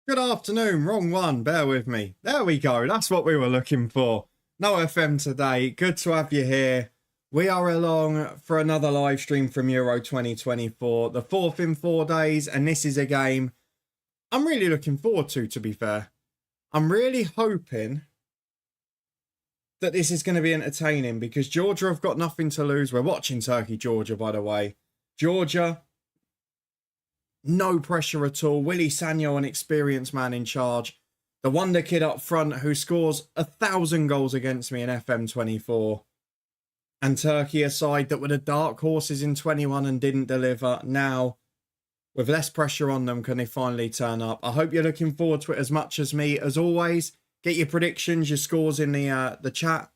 Good afternoon, wrong one, bear with me. There we go, that's what we were looking for. No FM today, good to have you here. We are along for another live stream from Euro 2024, the fourth in 4 days, and this is a game I'm really looking forward to be fair. I'm really hoping that this is going to be entertaining because Georgia have got nothing to lose. We're watching Turkey-Georgia, by the way. Georgia, no pressure at all. Willy Sanyo, an experienced man in charge. The wonder kid up front who scores 1,000 goals against me in FM24. And Turkey, a side that were the dark horses in 21 and didn't deliver. Now, with less pressure on them, can they finally turn up? I hope you're looking forward to it as much as me. As always, get your predictions, your scores in the chat.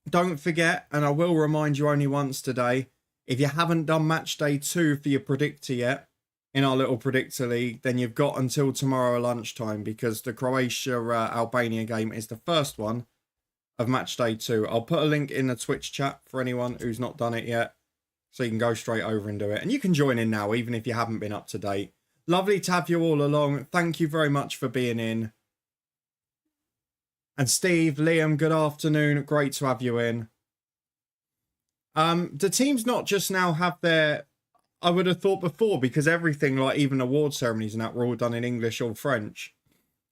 Don't forget, and I will remind you only once today, if you haven't done match day 2 for your predictor yet, in our little predictor league, then you've got until tomorrow lunchtime because the Croatia-Albania game is the first one of match day 2. I'll put a link in the Twitch chat for anyone who's not done it yet, so you can go straight over and do it. And you can join in now, even if you haven't been up to date. Lovely to have you all along. Thank you very much for being in. And Steve, Liam, good afternoon. Great to have you in. The teams not just now have their... I would have thought before, because everything, like even award ceremonies and that, were all done in English or French.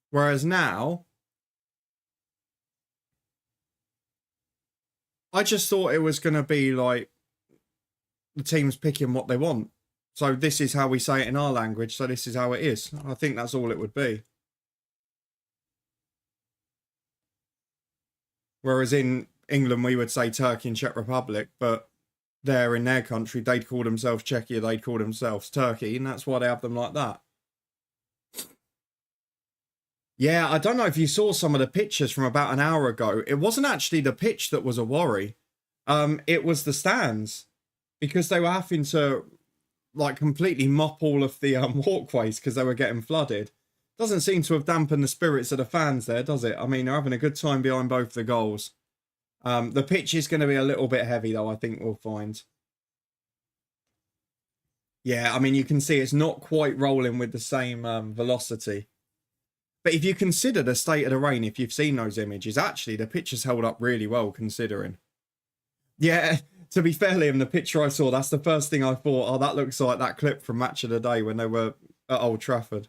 Whereas now, I just thought it was going to be like the teams picking what they want. So this is how we say it in our language, so this is how it is. I think that's all it would be. Whereas in England, we would say Turkey and Czech Republic, but there in their country, they'd call themselves Czechia, they'd call themselves Turkey, and that's why they have them like that. Yeah, I don't know if you saw some of the pictures from about an hour ago. It wasn't actually the pitch that was a worry. It was the stands, because they were having to like completely mop all of the walkways because they were getting flooded. Doesn't seem to have dampened the spirits of the fans there, does it? I mean, they're having a good time behind both the goals. The pitch is going to be a little bit heavy, though, I think we'll find. Yeah, I mean, you can see it's not quite rolling with the same velocity. But if you consider the state of the rain, if you've seen those images, actually, the pitch has held up really well, considering. Yeah, to be fair, Liam, the picture I saw, that's the first thing I thought, oh, that looks like that clip from Match of the Day when they were at Old Trafford.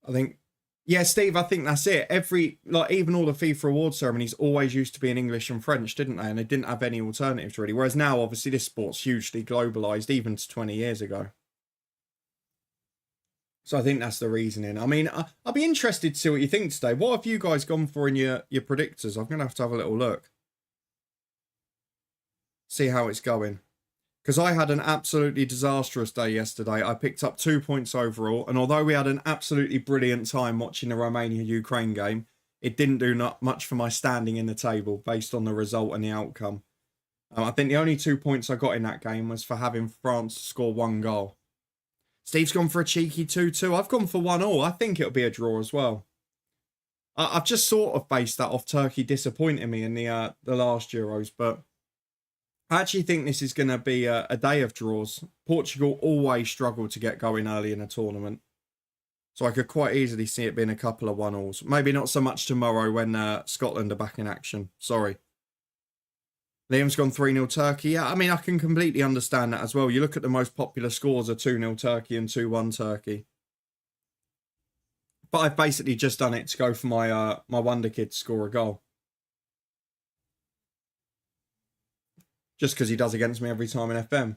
I think... Yeah, Steve, I think that's it. Even all the FIFA award ceremonies always used to be in English and French, didn't they? And they didn't have any alternatives, really. Whereas now, obviously, this sport's hugely globalised, even to 20 years ago. So I think that's the reasoning. I mean, I'll be interested to see what you think today. What have you guys gone for in your predictors? I'm going to have a little look. See how it's going. Because I had an absolutely disastrous day yesterday. I picked up 2 points overall. And although we had an absolutely brilliant time watching the Romania-Ukraine game, it didn't do not much for my standing in the table based on the result and the outcome. I think the only 2 points I got in that game was for having France score 1 goal. Steve's gone for a cheeky 2-2. I've gone for 1-1. I think it'll be a draw as well. I've just sort of based that off Turkey disappointing me in the last Euros, but I actually think this is going to be a day of draws. Portugal always struggle to get going early in a tournament. So I could quite easily see it being a couple of 1-1s. Maybe not so much tomorrow when Scotland are back in action. Sorry. Liam's gone 3-0 Turkey. Yeah, I mean, I can completely understand that as well. You look at the most popular scores are 2-0 Turkey and 2-1 Turkey. But I've basically just done it to go for my wonder kid to score a goal. Just because he does against me every time in FM.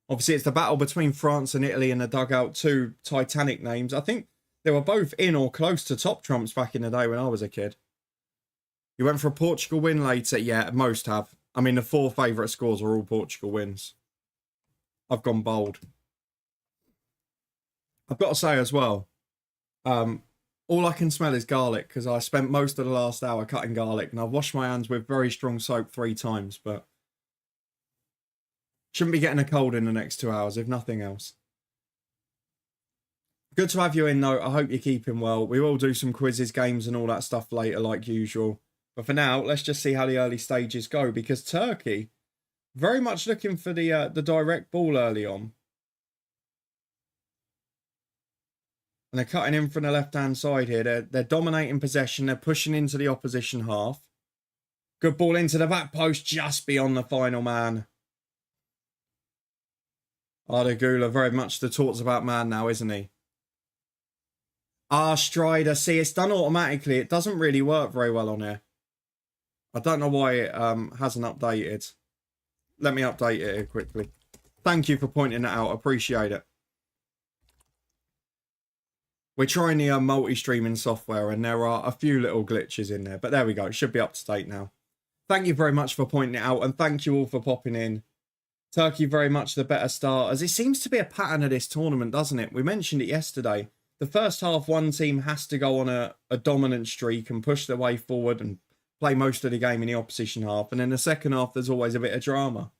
Obviously, it's the battle between France and Italy in the dugout. 2 Titanic names. I think they were both in or close to top trumps back in the day when I was a kid. You went for a Portugal win later? Yeah, most have. I mean, the 4 favourite scores are all Portugal wins. I've gone bold. I've got to say as well, all I can smell is garlic because I spent most of the last hour cutting garlic and I've washed my hands with very strong soap 3 times, but shouldn't be getting a cold in the next 2 hours, if nothing else. Good to have you in, though. I hope you're keeping well. We will do some quizzes, games, and all that stuff later, like usual. But for now, let's just see how the early stages go, because Turkey, very much looking for the direct ball early on. And they're cutting in from the left-hand side here. They're dominating possession. They're pushing into the opposition half. Good ball into the back post, just beyond the final man. Arda Güler, very much the talks about man now, isn't he? Strider. See, it's done automatically. It doesn't really work very well on here. I don't know why it hasn't updated. Let me update it here quickly. Thank you for pointing that out. Appreciate it. We're trying the multi-streaming software and there are a few little glitches in there. But there we go. It should be up to date now. Thank you very much for pointing it out. And thank you all for popping in. Turkey very much the better starters. It seems to be a pattern of this tournament, doesn't it? We mentioned it yesterday. The first half, one team has to go on a dominant streak and push their way forward and play most of the game in the opposition half. And in the second half, there's always a bit of drama.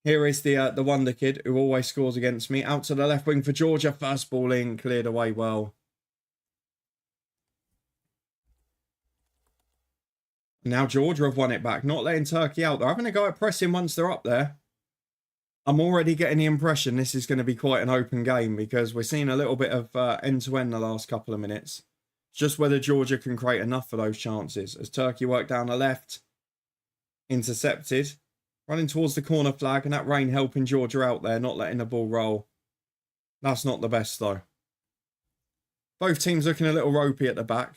Here is the wonder kid who always scores against me. Out to the left wing for Georgia. First ball in, cleared away well. Now Georgia have won it back, not letting Turkey out. They're having a go at pressing once they're up there. I'm already getting the impression this is going to be quite an open game because we're seeing a little bit of end-to-end the last couple of minutes. It's just whether Georgia can create enough for those chances. As Turkey work down the left, intercepted, running towards the corner flag, and that rain helping Georgia out there, not letting the ball roll. That's not the best though. Both teams looking a little ropey at the back.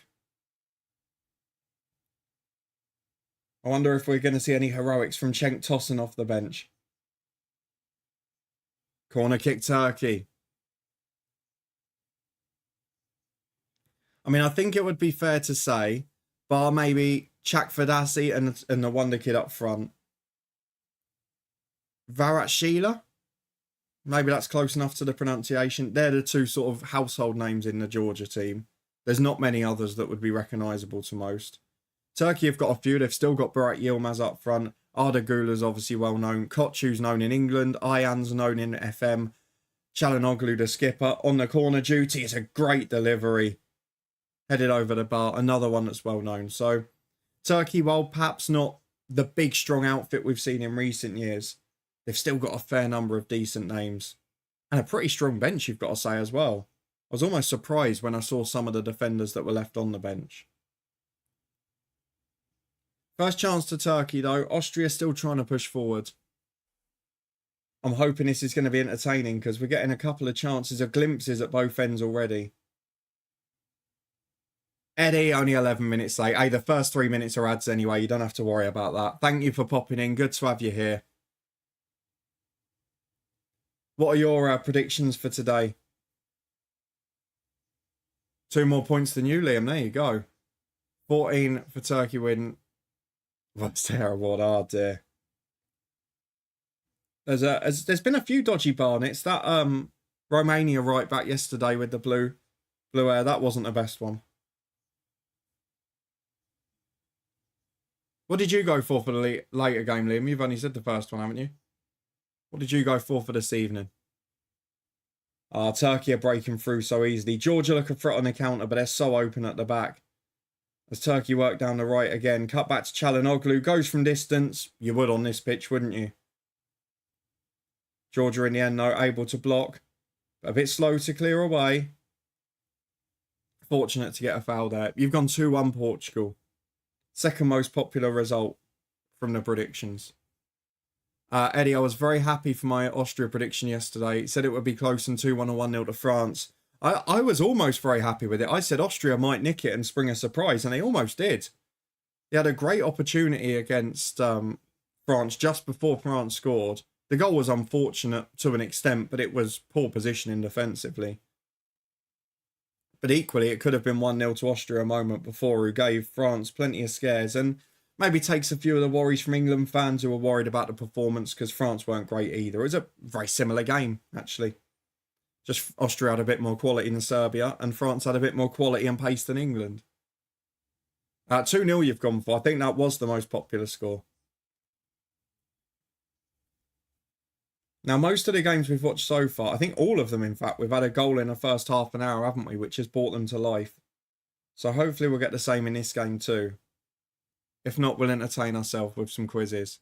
I wonder if we're going to see any heroics from Cenk Tosun off the bench. Corner kick Turkey. I mean, I think it would be fair to say, bar maybe Chak Fadasi and the wonder kid up front. Varatshila? Maybe that's close enough to the pronunciation. They're the two sort of household names in the Georgia team. There's not many others that would be recognisable to most. Turkey have got a few. They've still got Burak Yilmaz up front. Arda Güler's obviously well known. Koçu's known in England. Ayan's known in FM. Çalhanoğlu, the skipper, on the corner duty. It's a great delivery. Headed over the bar. Another one that's well known. So Turkey, while perhaps not the big strong outfit we've seen in recent years, they've still got a fair number of decent names. And a pretty strong bench, you've got to say as well. I was almost surprised when I saw some of the defenders that were left on the bench. First chance to Turkey, though. Austria still trying to push forward. I'm hoping this is going to be entertaining because we're getting a couple of chances of glimpses at both ends already. Eddie, only 11 minutes late. Hey, the first 3 minutes are ads anyway. You don't have to worry about that. Thank you for popping in. Good to have you here. What are your predictions for today? 2 more points than you, Liam. There you go. 14 for Turkey win. That's terrible. Oh dear. There's been a few dodgy Barnets. That Romania right back yesterday with the blue hair, that wasn't the best one. What did you go for the later game, Liam? You've only said the first one, haven't you? What did you go for this evening? Turkey are breaking through so easily. Georgia looking for it on the counter, but they're so open at the back. As Turkey work down the right again. Cut back to Çalhanoğlu. Goes from distance. You would on this pitch, wouldn't you? Georgia in the end, though, able to block. But a bit slow to clear away. Fortunate to get a foul there. You've gone 2-1 Portugal. Second most popular result from the predictions. Eddie, I was very happy for my Austria prediction yesterday. It said it would be close and 2-1 or 1-0 to France. I was almost very happy with it. I said Austria might nick it and spring a surprise, and they almost did. They had a great opportunity against France just before France scored. The goal was unfortunate to an extent, but it was poor positioning defensively. But equally, it could have been 1-0 to Austria a moment before, who gave France plenty of scares, and maybe takes a few of the worries from England fans who were worried about the performance because France weren't great either. It was a very similar game, actually. Just Austria had a bit more quality than Serbia, and France had a bit more quality and pace than England. 2-0 you've gone for. I think that was the most popular score. Now, most of the games we've watched so far, I think all of them, in fact, we've had a goal in the first half an hour, haven't we? Which has brought them to life. So hopefully we'll get the same in this game too. If not, we'll entertain ourselves with some quizzes.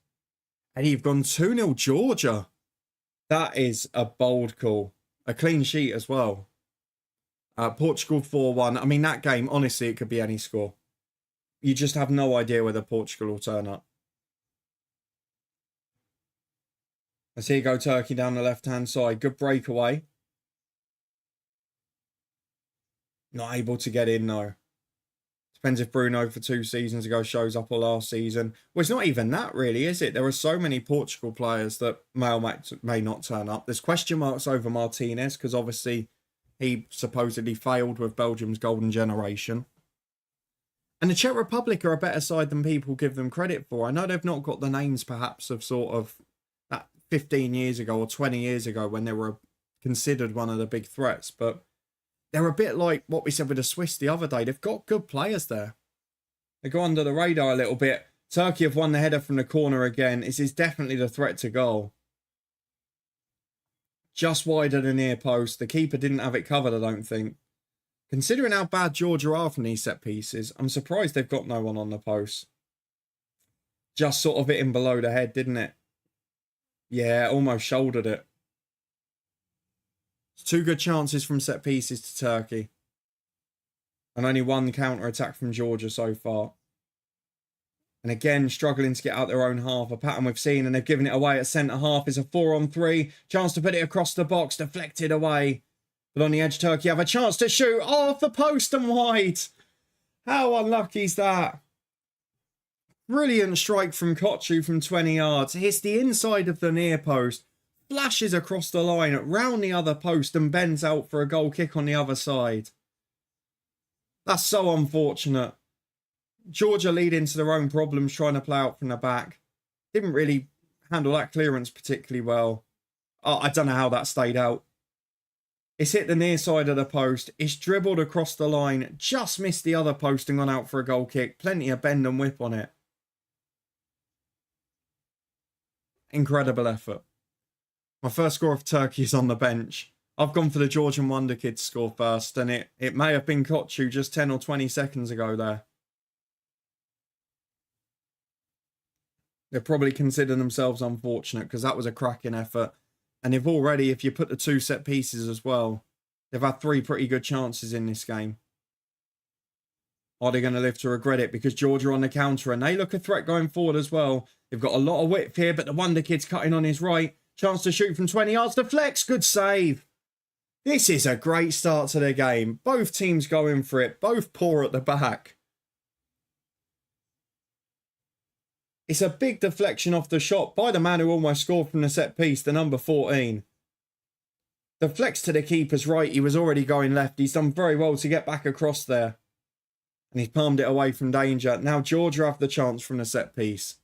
And you've gone 2-0 Georgia. That is a bold call. A clean sheet as well. Portugal 4-1. I mean, that game, honestly, it could be any score. You just have no idea whether Portugal will turn up. Let's here go Turkey down the left-hand side. Good breakaway. Not able to get in, though. Depends if Bruno for 2 seasons ago shows up or last season. Well, it's not even that, really, is it? There are so many Portugal players that may not turn up. There's question marks over Martinez because obviously he supposedly failed with Belgium's golden generation. And the Czech Republic are a better side than people give them credit for. I know they've not got the names, perhaps, of sort of that 15 years ago or 20 years ago when they were considered one of the big threats, but they're a bit like what we said with the Swiss the other day. They've got good players there. They go under the radar a little bit. Turkey have won the header from the corner again. This is definitely the threat to goal. Just wide of the near post. The keeper didn't have it covered, I don't think. Considering how bad Georgia are from these set pieces, I'm surprised they've got no one on the post. Just sort of hitting below the head, didn't it? Yeah, almost shouldered it. It's 2 good chances from set pieces to Turkey. And only 1 counter-attack from Georgia so far. And again, struggling to get out their own half. A pattern we've seen, and they've given it away at centre-half. Is a 4-on-3. Chance to put it across the box. Deflected away. But on the edge, Turkey have a chance to shoot. Oh, off the post and wide. How unlucky is that? Brilliant strike from Kochu from 20 yards. Hits the inside of the near post. Flashes across the line, round the other post and bends out for a goal kick on the other side. That's so unfortunate. Georgia lead into their own problems trying to play out from the back. Didn't really handle that clearance particularly well. Oh, I don't know how that stayed out. It's hit the near side of the post. It's dribbled across the line. Just missed the other post and gone out for a goal kick. Plenty of bend and whip on it. Incredible effort. My first score of Turkey is on the bench. I've gone for the Georgian Wonder Kid to score first, and it may have been Kochu just 10 or 20 seconds ago there. They probably consider themselves unfortunate because that was a cracking effort. And they've already, if you put the 2 set pieces as well, they've had 3 pretty good chances in this game. Are they going to live to regret it? Because Georgia on the counter, and they look a threat going forward as well. They've got a lot of width here, but the Wonder Kid's cutting on his right. Chance to shoot from 20 yards to flex. Good save. This is a great start to the game. Both teams going for it. Both poor at the back. It's a big deflection off the shot by the man who almost scored from the set piece, the number 14. The flex to the keeper's right. He was already going left. He's done very well to get back across there. And he's palmed it away from danger. Now Georgia have the chance from the set piece.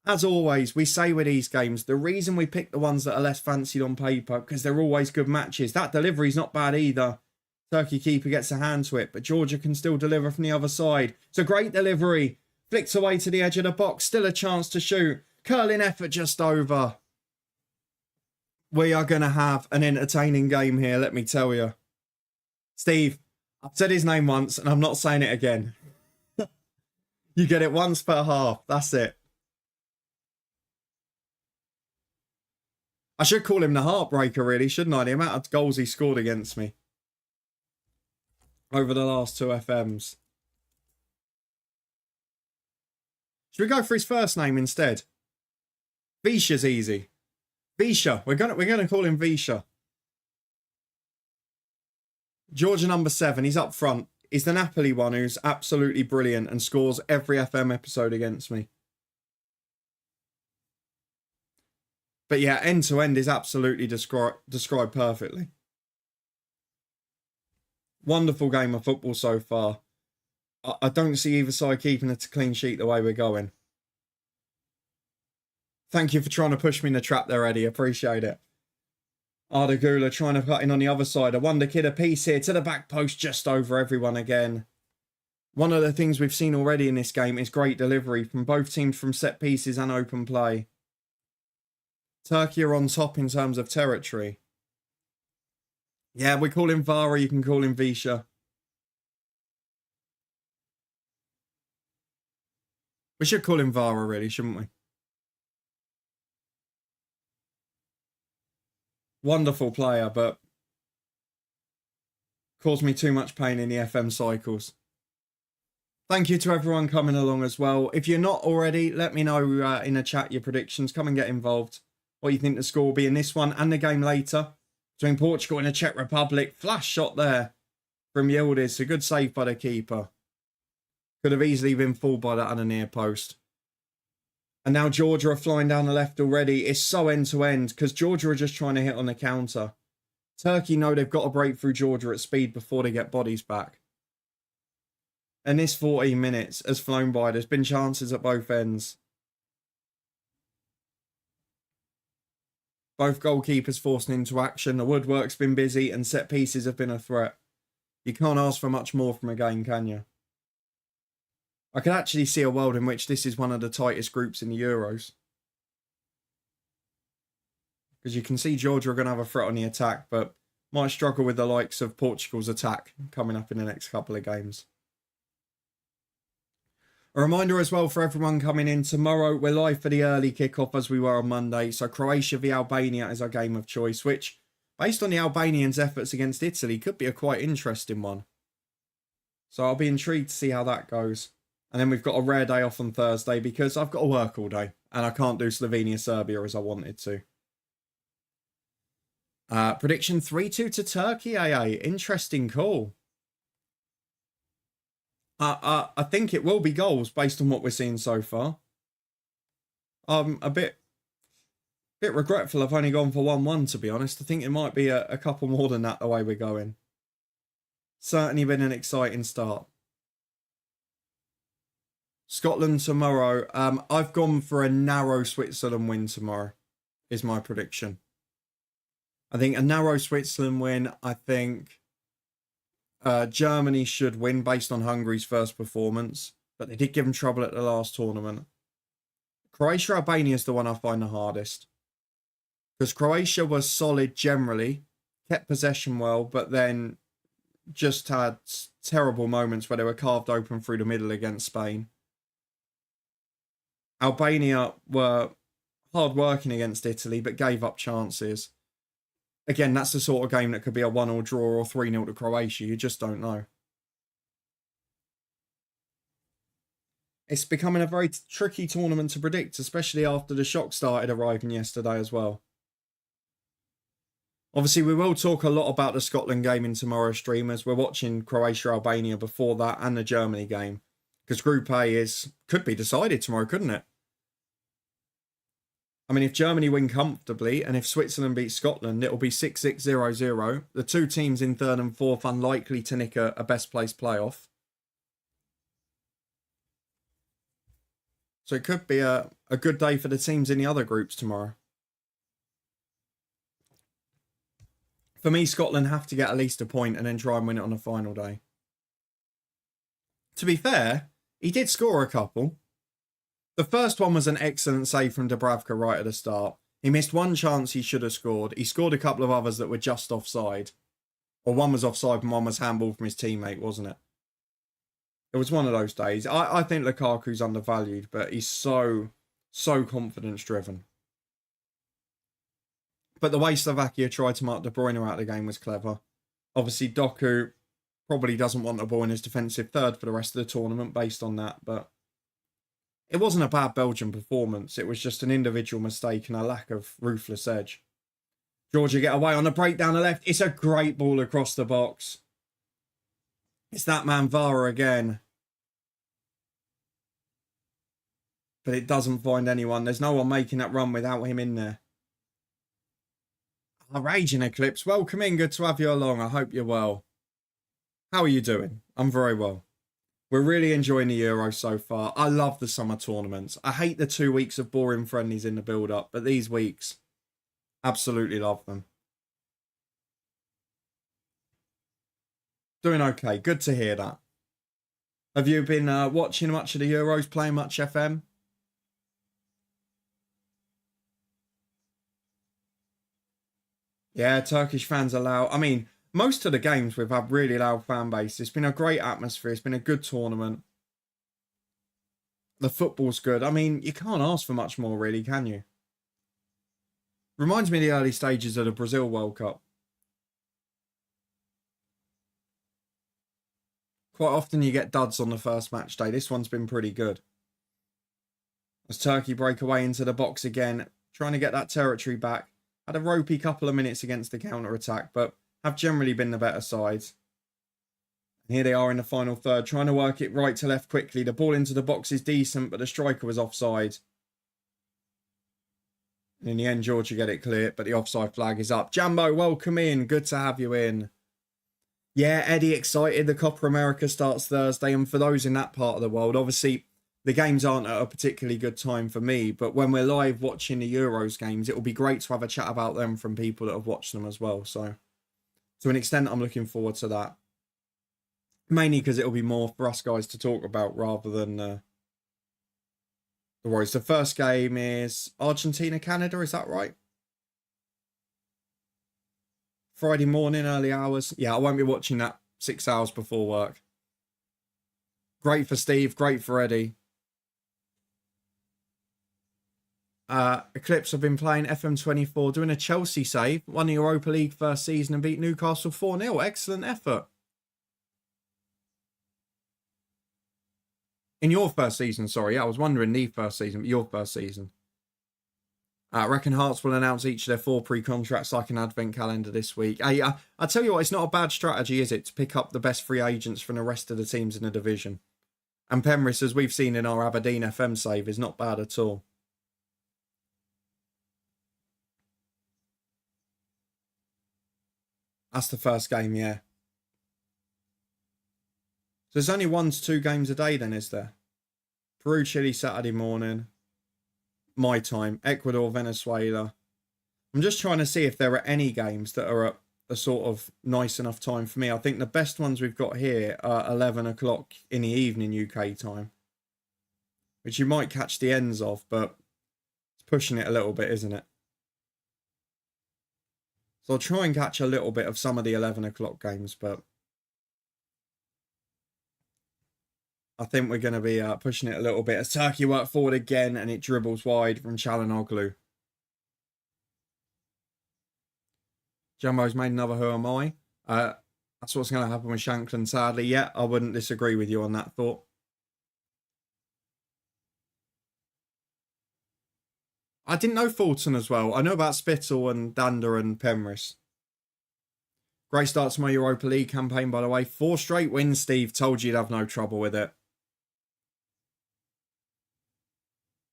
As always, we say with these games, the reason we pick the ones that are less fancied on paper, because they're always good matches. That delivery's not bad either. Turkey keeper gets a hand to it, but Georgia can still deliver from the other side. It's a great delivery. Flicks away to the edge of the box. Still a chance to shoot. Curling effort just over. We are going to have an entertaining game here, let me tell you. Steve, I've said his name once, and I'm not saying it again. You get it once per half. That's it. I should call him the heartbreaker, really, shouldn't I? The amount of goals he scored against me over the last 2 FMs. Should we go for his first name instead? Visha's easy. Visha. We're gonna call him Visha. Georgia number 7. He's up front. He's the Napoli one who's absolutely brilliant and scores every FM episode against me. But yeah, end to end is absolutely described perfectly. Wonderful game of football so far. I don't see either side keeping it a clean sheet the way we're going. Thank you for trying to push me in the trap there, Eddie. Appreciate it. Arda Güler trying to cut in on the other side. A Wonder Kid a piece here to the back post, just over everyone again. One of the things we've seen already in this game is great delivery from both teams from set pieces and open play. Turkey are on top in terms of territory. Yeah, we call him Vara. You can call him Visha. We should call him Vara, really, shouldn't we? Wonderful player, but caused me too much pain in the FM cycles. Thank you to everyone coming along as well. If you're not already, let me know in the chat your predictions. Come and get involved. What you think the score will be in this one and the game later between Portugal and the Czech Republic. Flash shot there from Yildiz. A good save by the keeper. Could have easily been fooled by that on a near post. And now Georgia are flying down the left already. It's so end-to-end because Georgia are just trying to hit on the counter. Turkey know they've got to break through Georgia at speed before they get bodies back. And this 14 minutes has flown by. There's been chances at both ends. Both goalkeepers forcing into action. The woodwork's been busy and set pieces have been a threat. You can't ask for much more from a game, can you? I could actually see a world in which this is one of the tightest groups in the Euros. Because you can see Georgia are going to have a threat on the attack, but might struggle with the likes of Portugal's attack coming up in the next couple of games. A reminder as well for everyone coming in tomorrow, we're live for the early kickoff as we were on Monday. So Croatia v Albania is our game of choice, which, based on the Albanians' efforts against Italy, could be a quite interesting one. So I'll be intrigued to see how that goes. And then we've got a rare day off on Thursday because I've got to work all day and I can't do Slovenia-Serbia as I wanted to. Prediction 3-2 to Turkey, AA. Interesting call. I think it will be goals based on what we're seeing so far. I'm a bit regretful I've only gone for 1-1, to be honest. I think it might be a couple more than that the way we're going. Certainly been an exciting start. Scotland tomorrow. I've gone for a narrow Switzerland win tomorrow, is my prediction. I think a narrow Switzerland win. I think Germany should win based on Hungary's first performance, but they did give them trouble at the last tournament. Croatia-Albania is the one I find the hardest. Because Croatia was solid generally, kept possession well, but then just had terrible moments where they were carved open through the middle against Spain. Albania were hard working against Italy, but gave up chances. Again, that's the sort of game that could be a 1-1 draw or 3-0 to Croatia. You just don't know. It's becoming a very tricky tournament to predict, especially after the shock started arriving yesterday as well. Obviously, we will talk a lot about the Scotland game in tomorrow's stream as we're watching Croatia-Albania before that and the Germany game. Because Group A could be decided tomorrow, couldn't it? I mean, if Germany win comfortably and if Switzerland beats Scotland, it'll be 6-6-0-0. The two teams in third and fourth unlikely to nick a best place playoff. So it could be a good day for the teams in the other groups tomorrow. For me, Scotland have to get at least a point and then try and win it on the final day. To be fair, he did score a couple. The first one was an excellent save from Dubravka right at the start. He missed one chance he should have scored. He scored a couple of others that were just offside. Or one was offside and one was handball from his teammate, wasn't it? It was one of those days. I think Lukaku's undervalued, but he's so confidence-driven. But the way Slovakia tried to mark De Bruyne out of the game was clever. Obviously, Doku probably doesn't want the ball in his defensive third for the rest of the tournament based on that, but it wasn't a bad Belgian performance. It was just an individual mistake and a lack of ruthless edge. Georgia get away on a break down the left. It's a great ball across the box. It's that man Vara again. But it doesn't find anyone. There's no one making that run without him in there. Raging Eclipse, welcome in. Good to have you along. I hope you're well. How are you doing? I'm very well. We're really enjoying the Euro so far. I love the summer tournaments. I hate the 2 weeks of boring friendlies in the build-up, but these weeks, absolutely love them. Doing okay. Good to hear that. Have you been watching much of the Euros, playing much FM? Yeah, Turkish fans are loud. I mean, most of the games we've had really loud fan base. It's been a great atmosphere. It's been a good tournament. The football's good. I mean, you can't ask for much more, really, can you? Reminds me of the early stages of the Brazil World Cup. Quite often you get duds on the first match day. This one's been pretty good. As Turkey break away into the box again, trying to get that territory back. Had a ropey couple of minutes against the counter-attack, but have generally been the better side. And here they are in the final third, trying to work it right to left quickly. The ball into the box is decent, but the striker was offside. And in the end, Georgia get it clear, but the offside flag is up. Jambo, welcome in. Good to have you in. Yeah, Eddie, excited. The Copa America starts Thursday. And for those in that part of the world, obviously, the games aren't at a particularly good time for me. But when we're live watching the Euros games, it will be great to have a chat about them from people that have watched them as well. So, to an extent, I'm looking forward to that. Mainly because it'll be more for us guys to talk about rather than the Warriors. The first game is Argentina-Canada, is that right? Friday morning, early hours. Yeah, I won't be watching that 6 hours before work. Great for Steve, great for Eddie. Eclipse have been playing FM24, doing a Chelsea save, won the Europa League first season and beat Newcastle 4-0. Excellent effort. In your first season, sorry. I was wondering the first season, but your first season. I reckon Hearts will announce each of their 4 pre-contracts like an advent calendar this week. I tell you what, it's not a bad strategy, is it, to pick up the best free agents from the rest of the teams in the division. And Penrith, as we've seen in our Aberdeen FM save, is not bad at all. That's the first game, yeah. So there's only 1 to 2 games a day then, is there? Peru, Chile, Saturday morning. My time. Ecuador, Venezuela. I'm just trying to see if there are any games that are at a sort of nice enough time for me. I think the best ones we've got here are 11 o'clock in the evening UK time. Which you might catch the ends of, but it's pushing it a little bit, isn't it? So I'll try and catch a little bit of some of the 11 o'clock games, but I think we're going to be pushing it a little bit as Turkey work forward again and it dribbles wide from Çalhanoğlu. Jumbo's made another Who Am I? That's what's going to happen with Shankland, sadly. Yeah, I wouldn't disagree with you on that thought. I didn't know Fulton as well. I know about Spittle and Dander and Penrith. Great start to my Europa League campaign, by the way. 4 straight wins, Steve. Told you you'd have no trouble with it.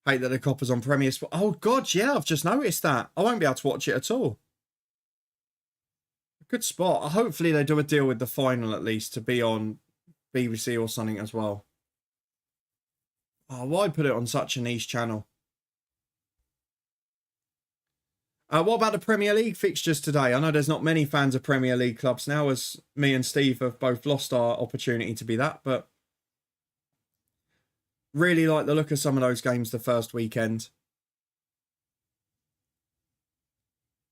Hate that the Copper's on Premier Sport. Oh, God, yeah, I've just noticed that. I won't be able to watch it at all. Good spot. Hopefully they do a deal with the final, at least, to be on BBC or something as well. Oh, why put it on such a niche channel? What about the Premier League fixtures today? I know there's not many fans of Premier League clubs now, as me and Steve have both lost our opportunity to be that, but really like the look of some of those games the first weekend.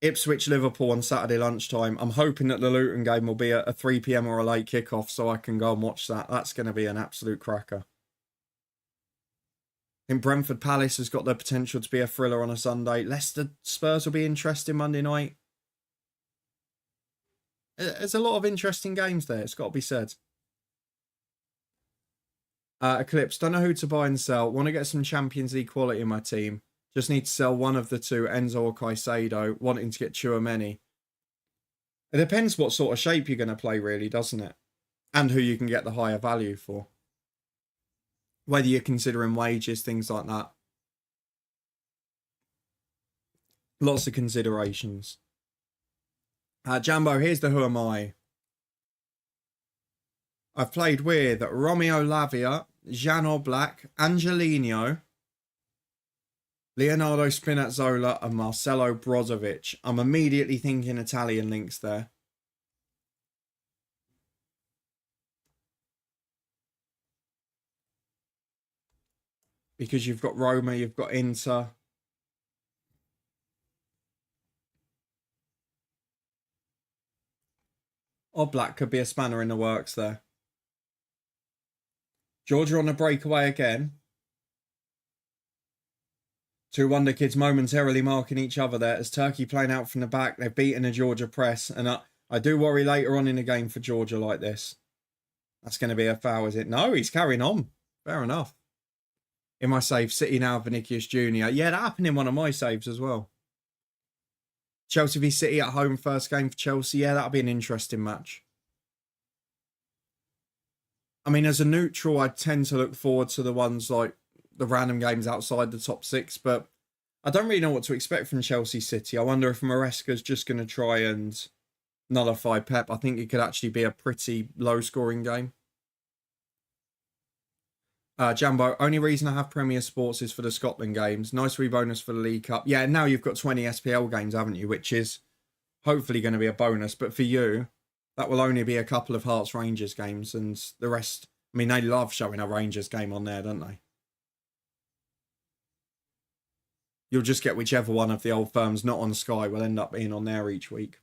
Ipswich, Liverpool on Saturday lunchtime. I'm hoping that the Luton game will be a 3 p.m. or a late kickoff so I can go and watch that. That's going to be an absolute cracker. I think Brentford Palace has got the potential to be a thriller on a Sunday. Leicester Spurs will be interesting Monday night. There's a lot of interesting games there, it's got to be said. Eclipse, don't know who to buy and sell. Want to get some Champions League quality in my team. Just need to sell one of the 2, Enzo or Caicedo, wanting to get Tchouaméni. It depends what sort of shape you're going to play, really, doesn't it? And who you can get the higher value for. Whether you're considering wages, things like that. Lots of considerations. Jambo, here's the Who Am I? I've played with Romeo Lavia, Jan Oblak, Angelino, Leonardo Spinazzola and Marcelo Brozovic. I'm immediately thinking Italian links there. Because you've got Roma, you've got Inter. Oblak could be a spanner in the works there. Georgia on the breakaway again. 2 Wonder Kids momentarily marking each other there as Turkey playing out from the back. They've beaten a Georgia press. And I do worry later on in the game for Georgia like this. That's going to be a foul, is it? No, he's carrying on. Fair enough. In my save, City now, Vinicius Jr. Yeah, that happened in one of my saves as well. Chelsea v City at home, first game for Chelsea. Yeah, that'll be an interesting match. I mean, as a neutral, I tend to look forward to the ones like the random games outside the top 6, but I don't really know what to expect from Chelsea City. I wonder if Maresca's just going to try and nullify Pep. I think it could actually be a pretty low-scoring game. Jambo, only reason I have Premier Sports is for the Scotland games. Nice wee bonus for the League Cup. Yeah, now you've got 20 SPL games, haven't you? Which is hopefully going to be a bonus. But for you, that will only be a couple of Hearts Rangers games. And the rest, I mean, they love showing a Rangers game on there, don't they? You'll just get whichever one of the old firms not on Sky will end up being on there each week.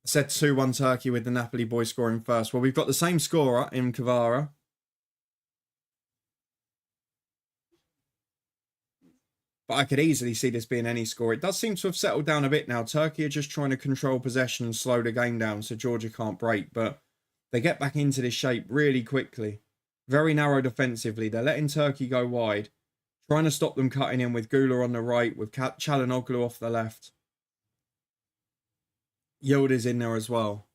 I said 2-1 Turkey with the Napoli boys scoring first. Well, we've got the same scorer in Kvara. But I could easily see this being any score. It does seem to have settled down a bit now. Turkey are just trying to control possession and slow the game down so Georgia can't break. But they get back into this shape really quickly. Very narrow defensively. They're letting Turkey go wide. Trying to stop them cutting in with Gula on the right, with Çalhanoğlu off the left. Yildiz in there as well.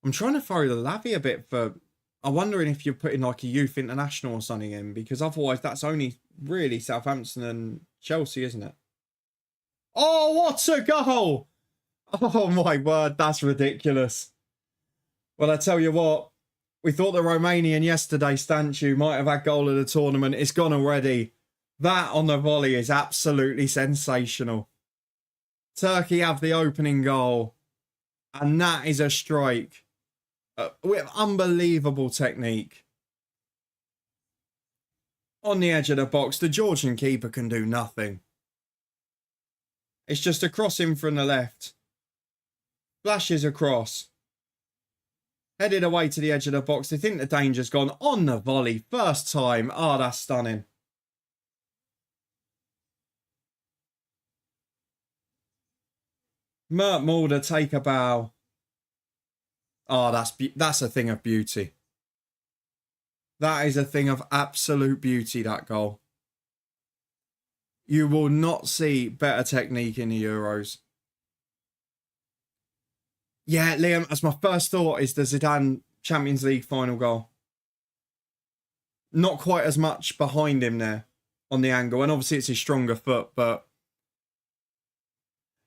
I'm trying to throw the Lavy a bit for... I'm wondering if you're putting like a youth international or something in, because otherwise that's only really Southampton and Chelsea, isn't it? Oh, what a goal! Oh my word, that's ridiculous. Well, I tell you what, we thought the Romanian yesterday, Stanchu, might have had goal of the tournament. It's gone already. That on the volley is absolutely sensational. Turkey have the opening goal, and that is a strike. With unbelievable technique. On the edge of the box, the Georgian keeper can do nothing. It's just a cross in from the left. Flashes across. Headed away to the edge of the box. They think the danger's gone. On the volley, first time. Oh, that's stunning. Mert Mulder, take a bow. Oh, that's a thing of beauty. That is a thing of absolute beauty, that goal. You will not see better technique in the Euros. Yeah, Liam, that's my first thought, is the Zidane Champions League final goal. Not quite as much behind him there on the angle. And obviously it's his stronger foot, but...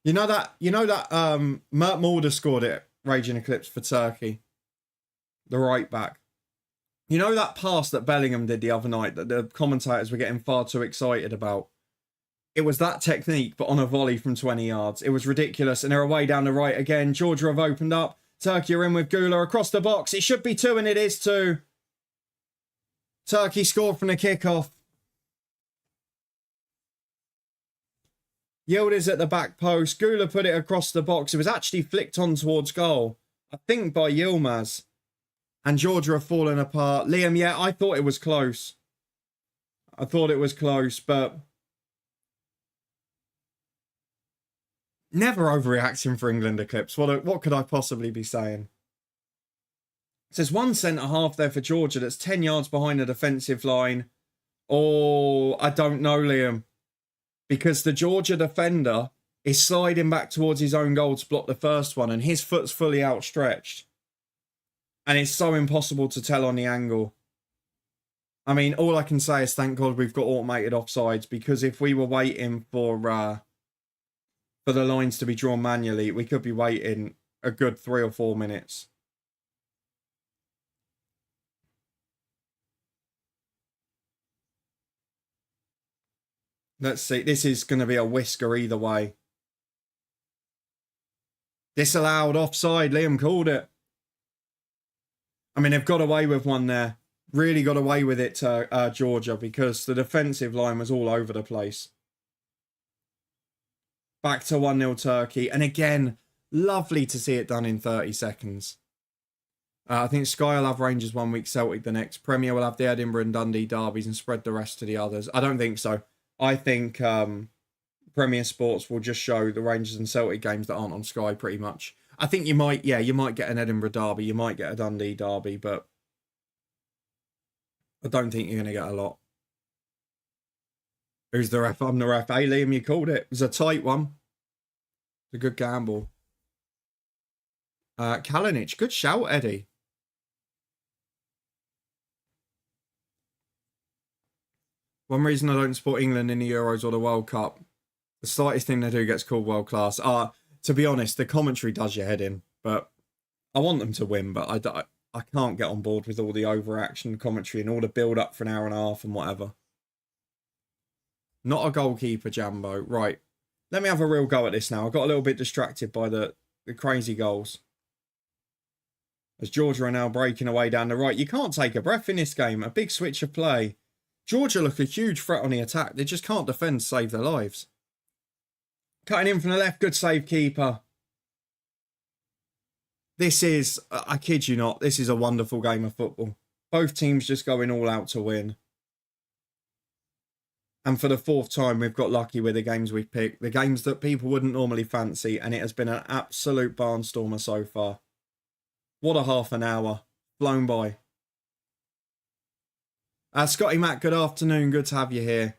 You know that Mert Mulder scored it, Raging Eclipse, for Turkey. The right back. You know that pass that Bellingham did the other night that the commentators were getting far too excited about? It was that technique, but on a volley from 20 yards. It was ridiculous. And they're away down the right again. Georgia have opened up. Turkey are in with Gula across the box. It should be 2, and it is 2. Turkey scored from the kickoff. Yildiz at the back post. Gula put it across the box. It was actually flicked on towards goal, I think by Yilmaz. And Georgia have fallen apart. Liam, yeah, I thought it was close. I thought it was close, but... Never overreacting for England, Eclipse. What could I possibly be saying? There's one centre-half there for Georgia that's 10 yards behind the defensive line. Oh, I don't know, Liam. Because the Georgia defender is sliding back towards his own goal to block the first one, and his foot's fully outstretched. And it's so impossible to tell on the angle. I mean, all I can say is thank God we've got automated offsides, because if we were waiting for the lines to be drawn manually, we could be waiting a good 3 or 4 minutes. Let's see. This is going to be a whisker either way. Disallowed, offside. Liam called it. I mean, they've got away with one there. Really got away with it, Georgia, because the defensive line was all over the place. Back to 1-0 Turkey. And again, lovely to see it done in 30 seconds. I think Sky will have Rangers 1 week, Celtic the next. Premier will have the Edinburgh and Dundee derbies and spread the rest to the others. I don't think so. I think Premier Sports will just show the Rangers and Celtic games that aren't on Sky pretty much. I think you might get an Edinburgh derby, you might get a Dundee derby, but I don't think you're going to get a lot. Who's the ref? I'm the ref. Hey, Liam, you called it. It was a tight one. It's a good gamble. Kalinic, good shout, Eddie. One reason I don't support England in the Euros or the World Cup, the slightest thing they do gets called world class. To be honest, the commentary does your head in, but I want them to win, but I can't get on board with all the overaction commentary and all the build up for an hour and a half and whatever. Not a goalkeeper, Jambo. Right. Let me have a real go at this now. I got a little bit distracted by the crazy goals. As Georgia are now breaking away down the right. You can't take a breath in this game. A big switch of play. Georgia look a huge threat on the attack. They just can't defend to save their lives. Cutting in from the left. Good save, keeper. This is, I kid you not, this is a wonderful game of football. Both teams just going all out to win. And for the fourth time, we've got lucky with the games we've picked. The games that people wouldn't normally fancy. And it has been an absolute barnstormer so far. What a half an hour. Blown by. Scotty Matt, good afternoon. Good to have you here.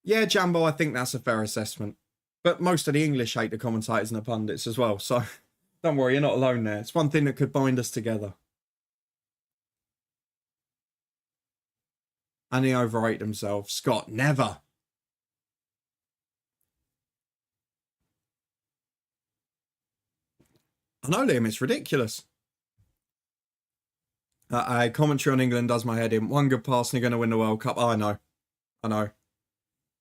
Yeah, Jambo, I think that's a fair assessment. But most of the English hate the commentators and the pundits as well. So don't worry, you're not alone there. It's one thing that could bind us together. And they overrate themselves. Scott, never. I know, Liam, it's ridiculous. Commentary on England does my head in. One good pass and you're going to win the World Cup. Oh, I know.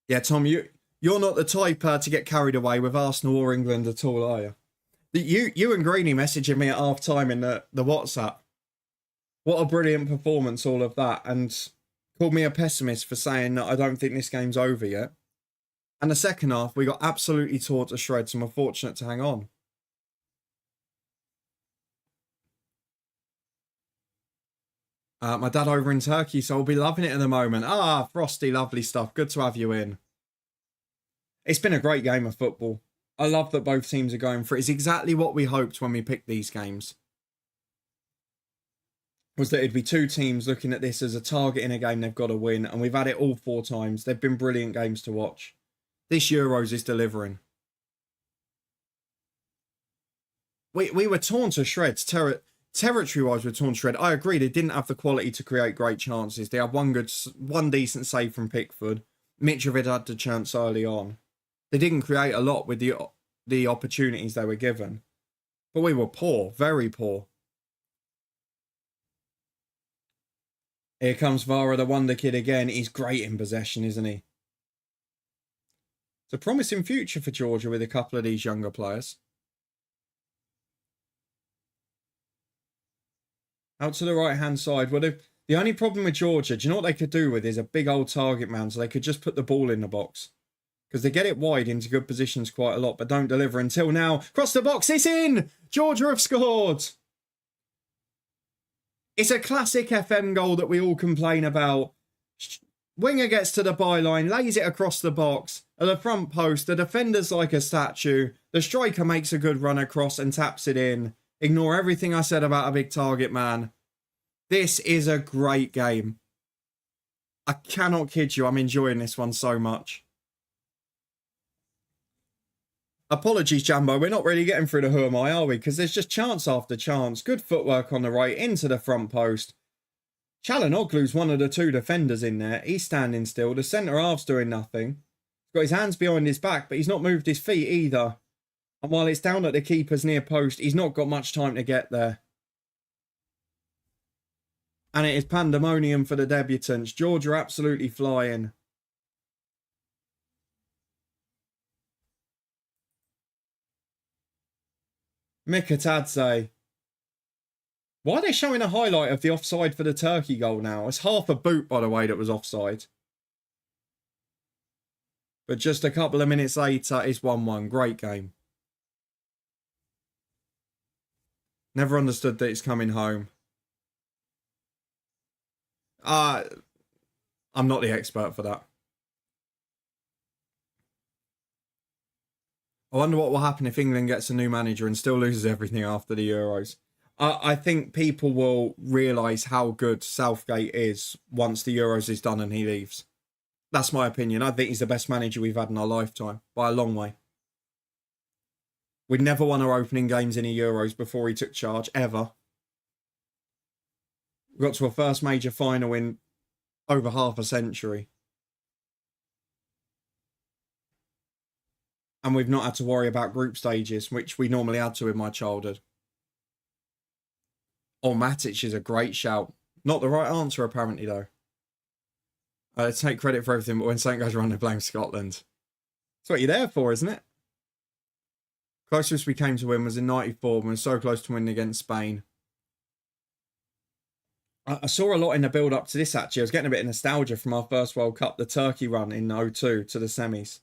Yeah, Tom, you're not the type to get carried away with Arsenal or England at all, are you? You and Greeny messaging me at half time in the WhatsApp. What a brilliant performance, all of that. And called me a pessimist for saying that I don't think this game's over yet. And the second half, we got absolutely tore to shreds and we're fortunate to hang on. My dad over in Turkey, so I'll be loving it in the moment. Frosty, lovely stuff. Good to have you in. It's been a great game of football. I love that both teams are going for it. It's exactly what we hoped when we picked these games. Was that it'd be two teams looking at this as a target in a game they've got to win. And we've had it all 4 times. They've been brilliant games to watch. This Euros is delivering. We were torn to shreds. Territory-wise, we're torn to shreds. I agree, they didn't have the quality to create great chances. They had one decent save from Pickford. Mitrovic had the chance early on. They didn't create a lot with the opportunities they were given. But we were poor, very poor. Here comes Vara, the wonder kid again. He's great in possession, isn't he? It's a promising future for Georgia with a couple of these younger players. Out to the right-hand side. Well, the only problem with Georgia, do you know what they could do with is a big old target man, so they could just put the ball in the box. Because they get it wide into good positions quite a lot, but don't deliver until now. Cross the box, it's in! Georgia have scored! It's a classic FM goal that we all complain about. Winger gets to the byline, lays it across the box. At the front post, the defender's like a statue. The striker makes a good run across and taps it in. Ignore everything I said about a big target man. This is a great game. I cannot kid you, I'm enjoying this one so much. Apologies, Jambo. We're not really getting through the who am I, are we? Because there's just chance after chance. Good footwork on the right, into the front post. Çalhanoğlu's one of the 2 defenders in there. He's standing still. The centre half's doing nothing. He's got his hands behind his back, but he's not moved his feet either. And while it's down at the keeper's near post, he's not got much time to get there. And it is pandemonium for the debutants. Georgia absolutely flying. Mikatadze. Why are they showing a highlight of the offside for the Turkey goal now? It's half a boot, by the way, that was offside. But just a couple of minutes later, it's 1-1. Great game. Never understood that it's coming home. I'm not the expert for that. I wonder what will happen if England gets a new manager and still loses everything after the Euros. I think people will realise how good Southgate is once the Euros is done and he leaves. That's my opinion. I think he's the best manager we've had in our lifetime, by a long way. We'd never won our opening games in the Euros before he took charge, ever. We got to a first major final in over half a century. And we've not had to worry about group stages, which we normally had to in my childhood. Oh, Matic is a great shout. Not the right answer, apparently, though. Take credit for everything, but when something goes wrong, they blame Scotland. That's what you're there for, isn't it? Closest we came to win was in 94, when we were so close to winning against Spain. I saw a lot in the build-up to this, actually. I was getting a bit of nostalgia from our first World Cup, the Turkey run in 02 to the semis.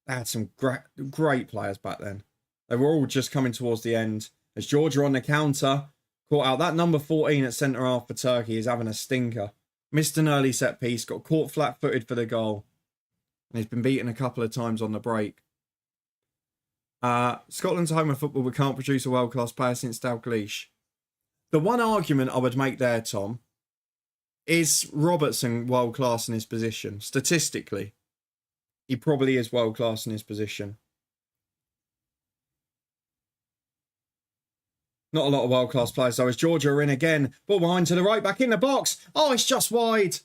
They had some great players back then. They were all just coming towards the end. As Georgia on the counter, caught out. That number 14 at centre-half for Turkey is having a stinker. Missed an early set-piece, got caught flat-footed for the goal. And he's been beaten a couple of times on the break. Scotland's home of football, we can't produce a world-class player since Dalglish. The one argument I would make there, Tom, is Robertson world-class in his position? Statistically, he probably is world-class in his position. Not a lot of world-class players, though, as Georgia are in again. Ball behind to the right, back in the box. Oh, it's just wide.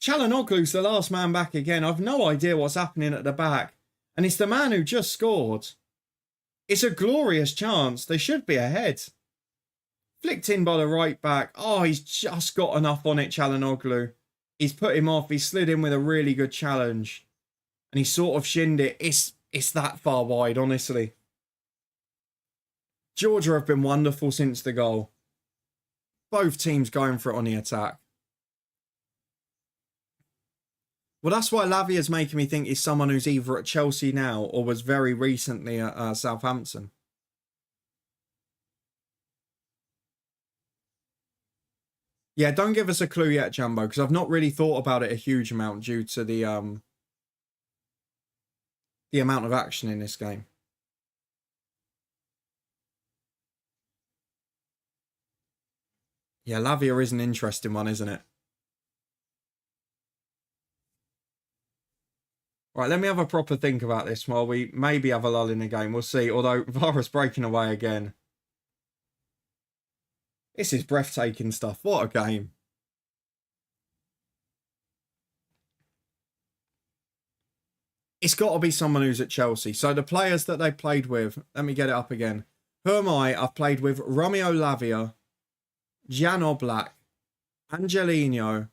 Çalhanoğlu's the last man back again. I've no idea what's happening at the back. And it's the man who just scored. It's a glorious chance. They should be ahead. Flicked in by the right back. Oh, he's just got enough on it, Çalhanoğlu. He's put him off. He slid in with a really good challenge. And he sort of shinned it. It's that far wide, honestly. Georgia have been wonderful since the goal. Both teams going for it on the attack. Well, that's why Lavia's making me think he's someone who's either at Chelsea now or was very recently at Southampton. Yeah, don't give us a clue yet, Jumbo, because I've not really thought about it a huge amount due to the amount of action in this game. Yeah, Lavia is an interesting one, isn't it? Right, let me have a proper think about this while we maybe have a lull in the game. We'll see. Although Vara's breaking away again. This is breathtaking stuff. What a game. It's got to be someone who's at Chelsea. So the players that they played with, let me get it up again. Who am I? I've played with Romeo Lavia, Jan Oblak, Angelino,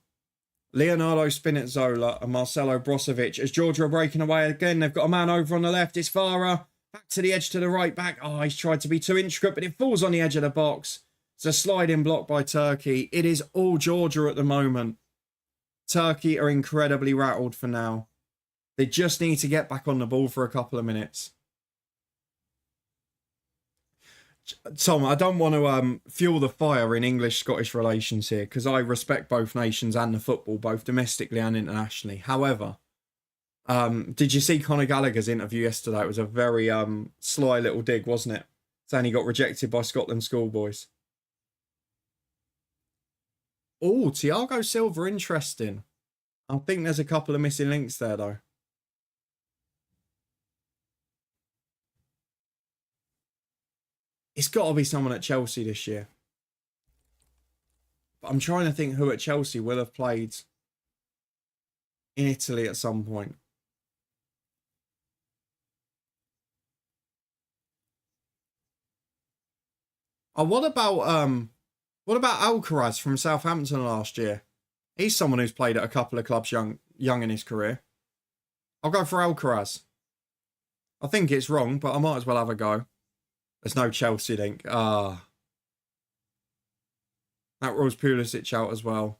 Leonardo Spinazzola and Marcelo Brozovic. As Georgia are breaking away again, they've got a man over on the left. It's Vara. Back to the edge to the right back. Oh, he's tried to be too intricate, but it falls on the edge of the box. It's a sliding block by Turkey. It is all Georgia at the moment. Turkey are incredibly rattled for now. They just need to get back on the ball for a couple of minutes. Tom, I don't want to fuel the fire in English-Scottish relations here because I respect both nations and the football, both domestically and internationally. However, did you see Conor Gallagher's interview yesterday? It was a very sly little dig, wasn't it? Saying he got rejected by Scotland schoolboys. Oh, Thiago Silva, interesting. I think there's a couple of missing links there, though. It's got to be someone at Chelsea this year. But I'm trying to think who at Chelsea will have played in Italy at some point. Oh, what about Alcaraz from Southampton last year? He's someone who's played at a couple of clubs young in his career. I'll go for Alcaraz. I think it's wrong, but I might as well have a go. There's no Chelsea link. That rules Pulisic out as well.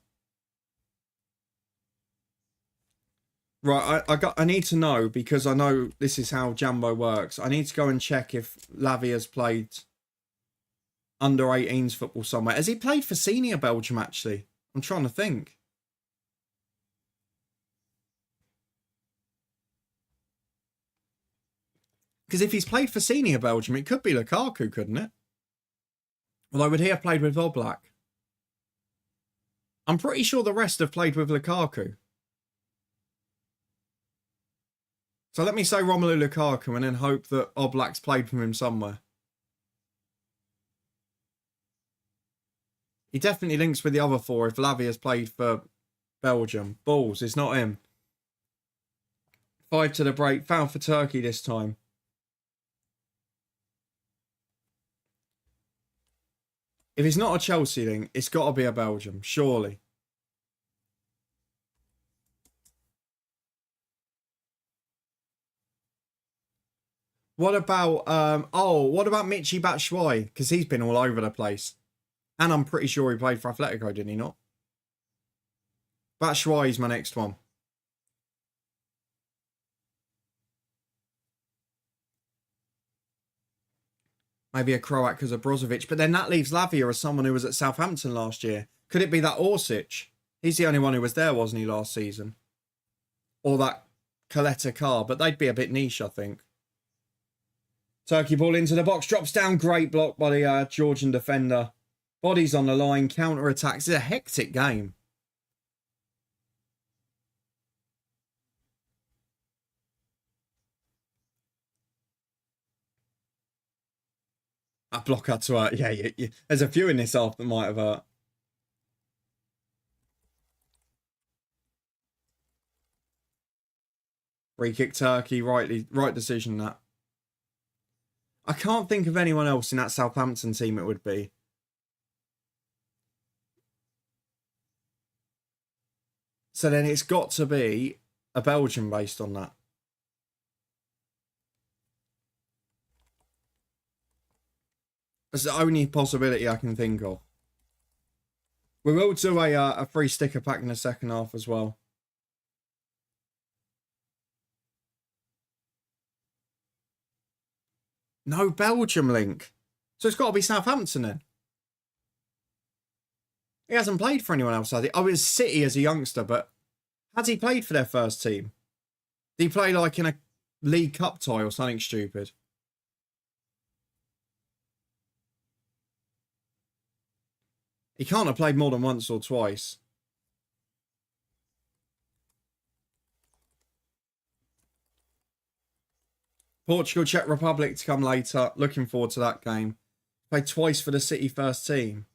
Right, I need to know because I know this is how Jambo works. I need to go and check if Lavia's played under 18s football somewhere. Has he played for senior Belgium, actually? I'm trying to think. Because if he's played for senior Belgium, it could be Lukaku, couldn't it? Although, would he have played with Oblak? I'm pretty sure the rest have played with Lukaku. So let me say Romelu Lukaku and then hope that Oblak's played from him somewhere. He definitely links with the other four if Lavia's played for Belgium. Balls, it's not him. 5 to the break. Foul for Turkey this time. If it's not a Chelsea thing, it's got to be a Belgium, surely. What about, what about Michy Batshuayi? Because he's been all over the place. And I'm pretty sure he played for Atletico, didn't he not? Batshuayi's my next one. Maybe a Croat because of Brozovic. But then that leaves Lavia as someone who was at Southampton last year. Could it be that Orsic? He's the only one who was there, wasn't he, last season? Or that Coletta Carr. But they'd be a bit niche, I think. Turkey ball into the box. Drops down. Great block by the Georgian defender. Bodies on the line. Counter-attacks. It's a hectic game. A blocker to hurt. Yeah. There's a few in this half that might have hurt. Free kick Turkey. Right decision, that. I can't think of anyone else in that Southampton team it would be. So then it's got to be a Belgian based on that. That's the only possibility I can think of. We will do a free sticker pack in the second half as well. No Belgium link. So it's got to be Southampton then. He hasn't played for anyone else, has he? Oh, it was City as a youngster, but has he played for their first team? Did he play like in a League Cup tie or something stupid? He can't have played more than once or twice. Portugal, Czech Republic to come later. Looking forward to that game. Played twice for the City first team.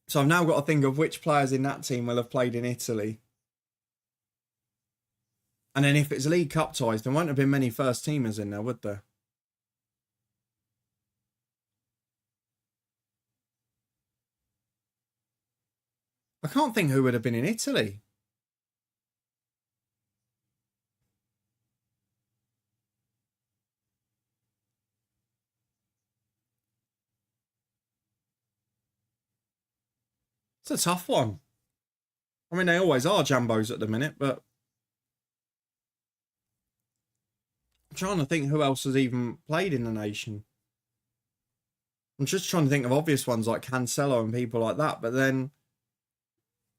So I've now got to think of which players in that team will have played in Italy. And then if it's League Cup ties, there won't have been many first teamers in there, would there? I can't think who would have been in Italy. It's a tough one. I mean, they always are Jambos at the minute, but I'm trying to think who else has even played in the nation. I'm just trying to think of obvious ones like Cancelo and people like that, but then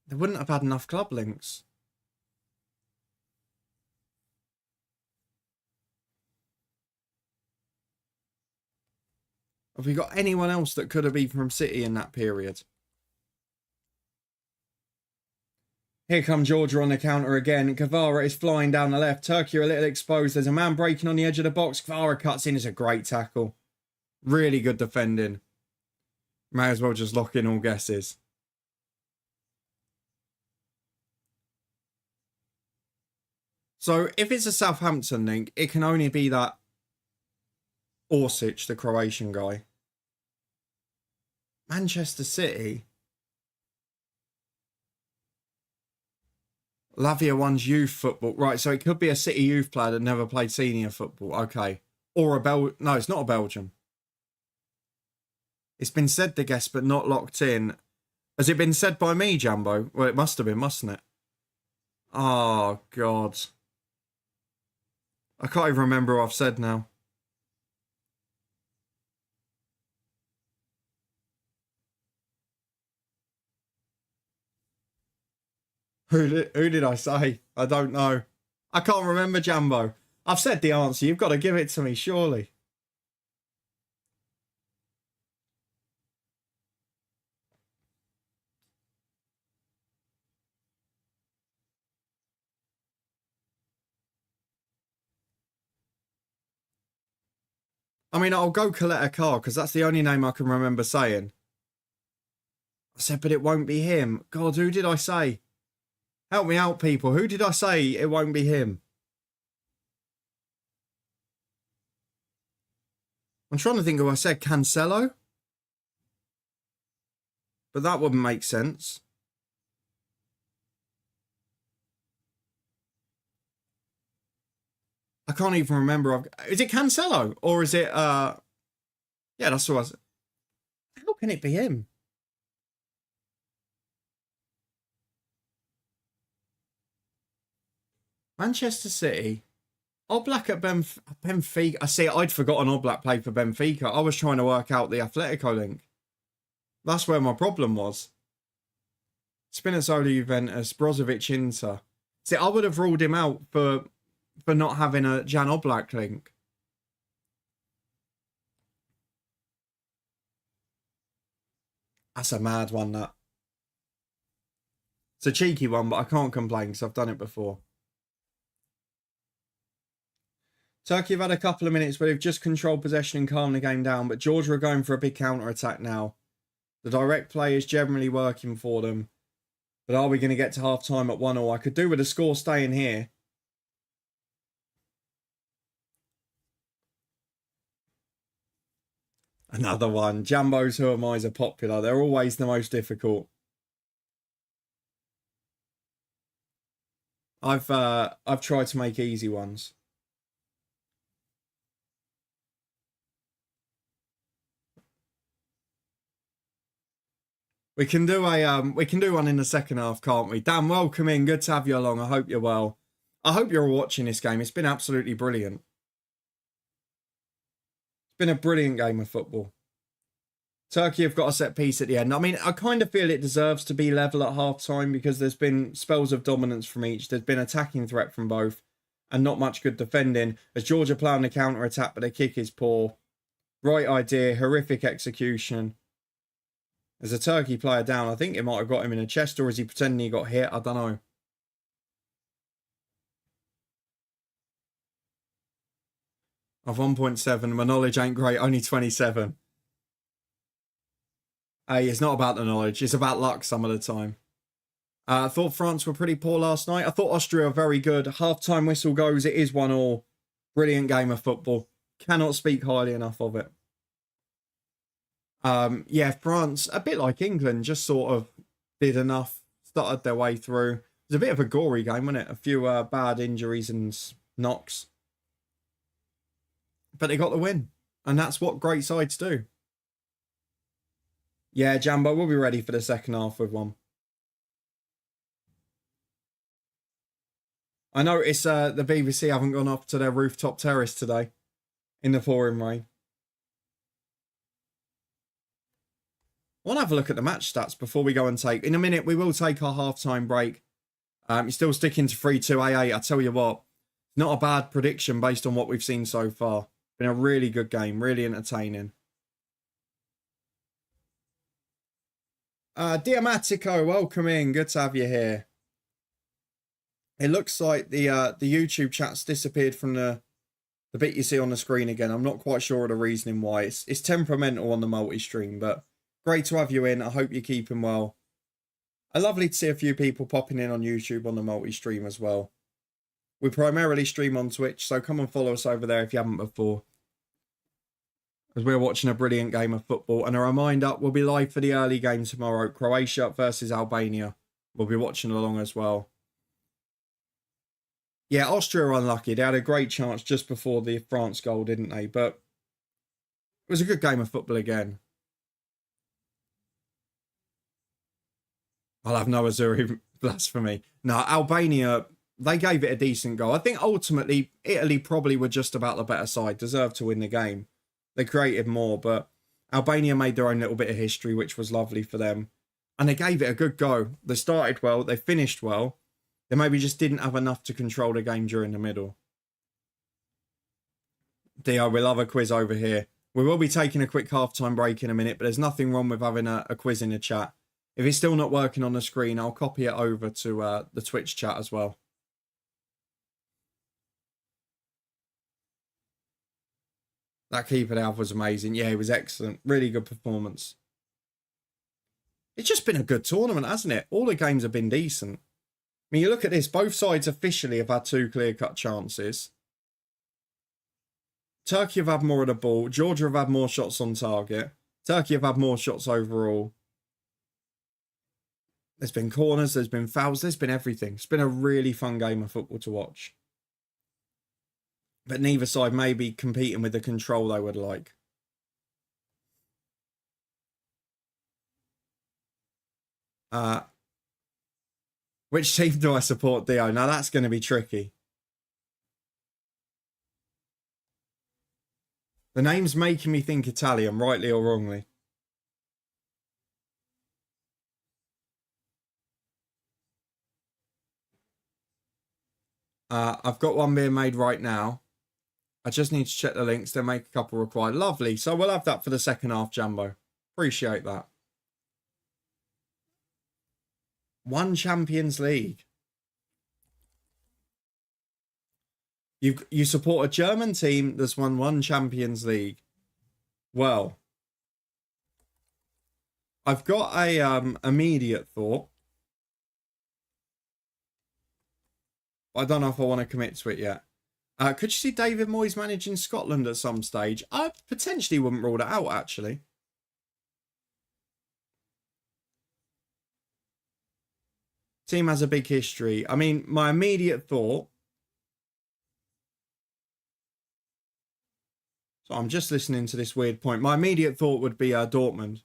they wouldn't have had enough club links. Have we got anyone else that could have been from City in that period? Here come Georgia on the counter again. Kvara is flying down the left. Turkey are a little exposed. There's a man breaking on the edge of the box. Kvara cuts in. It's a great tackle. Really good defending. May as well just lock in all guesses. So if it's a Southampton link, it can only be that Orsic, the Croatian guy. Manchester City. Lavia one's youth football. Right, so it could be a City youth player that never played senior football. Okay. Or a No, it's not a Belgium. It's been said, the guess, but not locked in. Has it been said by me, Jambo? Well, it must have been, mustn't it? Oh, God. I can't even remember what I've said now. Who did I say? I don't know. I can't remember, Jambo. I've said the answer. You've got to give it to me, surely. I mean, I'll go collect a car because that's the only name I can remember saying. I said, but it won't be him. God, who did I say? Help me out, people. Who did I say it won't be him? I'm trying to think who I said. Cancelo? But that wouldn't make sense. I can't even remember. Is it Cancelo? Or is it... Yeah, that's what I said. How can it be him? Manchester City. Oblak at Benfica. I see, I'd forgotten Oblak played for Benfica. I was trying to work out the Atletico link. That's where my problem was. Spinazzola, Juventus, Brozovic, Inter. See, I would have ruled him out for not having a Jan Oblak link. That's a mad one, that. It's a cheeky one, but I can't complain because I've done it before. Turkey have had a couple of minutes where they've just controlled possession and calmed the game down, but Georgia are going for a big counter-attack now. The direct play is generally working for them. But are we going to get to half-time at 1-1? I could do with a score staying here. Another one. Jambo's Who Am I's are popular. They're always the most difficult. I've tried to make easy ones. We can do one in the second half, can't we? Dan, welcome in. Good to have you along. I hope you're well. I hope you're watching this game. It's been absolutely brilliant. It's been a brilliant game of football. Turkey have got a set piece at the end. I mean, I kind of feel it deserves to be level at half time because there's been spells of dominance from each. There's been attacking threat from both and not much good defending. As Georgia play on the counter attack, but their kick is poor. Right idea, horrific execution. There's a Turkey player down. I think it might have got him in the chest, or is he pretending he got hit? I don't know. Of 1.7, my knowledge ain't great, only 27. Hey, it's not about the knowledge, it's about luck some of the time. I thought France were pretty poor last night. I thought Austria were very good. Half-time whistle goes, it is 1-1. Brilliant game of football. Cannot speak highly enough of it. Yeah, France, a bit like England, just sort of did enough, started their way through. It was a bit of a gory game, wasn't it? A few bad injuries and knocks. But they got the win. And that's what great sides do. Yeah, Jambo, we'll be ready for the second half with one. I noticed the BBC haven't gone up to their rooftop terrace today in the pouring rain. I want to have a look at the match stats before we go and take... In a minute, we will take our half-time break. You're still sticking to 3-2 AA. I tell you what, not a bad prediction based on what we've seen so far. Been a really good game, really entertaining. Diamatico, welcome in. Good to have you here. It looks like the YouTube chat's disappeared from the bit you see on the screen again. I'm not quite sure of the reasoning why. It's temperamental on the multi-stream, but great to have you in. I hope you're keeping well. Lovely to see a few people popping in on YouTube on the multi-stream as well. We primarily stream on Twitch, so come and follow us over there if you haven't before. As we're watching a brilliant game of football. And a reminder, we'll be live for the early game tomorrow. Croatia versus Albania. We'll be watching along as well. Yeah, Austria are unlucky. They had a great chance just before the France goal, didn't they? But it was a good game of football again. I'll have no Azuri blasphemy. No, Albania, they gave it a decent goal. I think ultimately, Italy probably were just about the better side. Deserved to win the game. They created more, but Albania made their own little bit of history, which was lovely for them. And they gave it a good go. They started well. They finished well. They maybe just didn't have enough to control the game during the middle. Dio, we'll have a quiz over here. We will be taking a quick halftime break in a minute, but there's nothing wrong with having a quiz in the chat. If it's still not working on the screen, I'll copy it over to the Twitch chat as well. That keeper there was amazing. Yeah, he was excellent. Really good performance. It's just been a good tournament, hasn't it? All the games have been decent. I mean, you look at this, both sides officially have had 2 clear-cut chances. Turkey have had more of the ball. Georgia have had more shots on target. Turkey have had more shots overall. There's been corners, there's been fouls, there's been everything. It's been a really fun game of football to watch. But neither side may be competing with the control they would like. Which team do I support, Dio? Now that's going to be tricky. The name's making me think Italian, rightly or wrongly. I've got one being made right now. I just need to check the links, then make a couple required. Lovely. So we'll have that for the second half, Jambo. Appreciate that. One Champions League. You support a German team that's won 1 Champions League. Well, I've got a immediate thought. I don't know if I want to commit to it yet. Could you see David Moyes managing Scotland at some stage? I potentially wouldn't rule that out, actually. Team has a big history. I mean, my immediate thought... So I'm just listening to this weird point. My immediate thought would be Dortmund.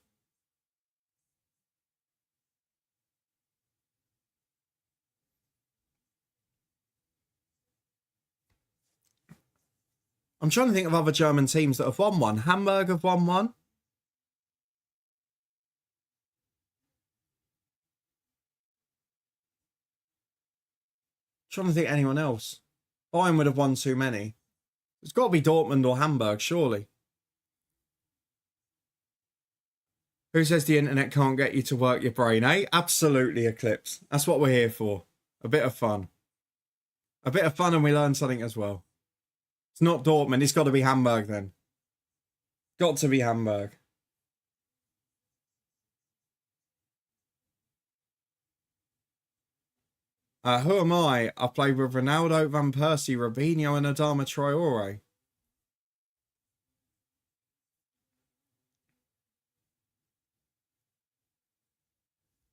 I'm trying to think of other German teams that have won one. Hamburg have won one. I'm trying to think of anyone else. Bayern would have won too many. It's got to be Dortmund or Hamburg, surely. Who says the internet can't get you to work your brain, eh? Absolutely, Eclipse. That's what we're here for. A bit of fun. A bit of fun and we learn something as well. It's not Dortmund. It's got to be Hamburg then. Got to be Hamburg. Who am I? I played with Ronaldo, Van Persie, Robinho and Adama Traore.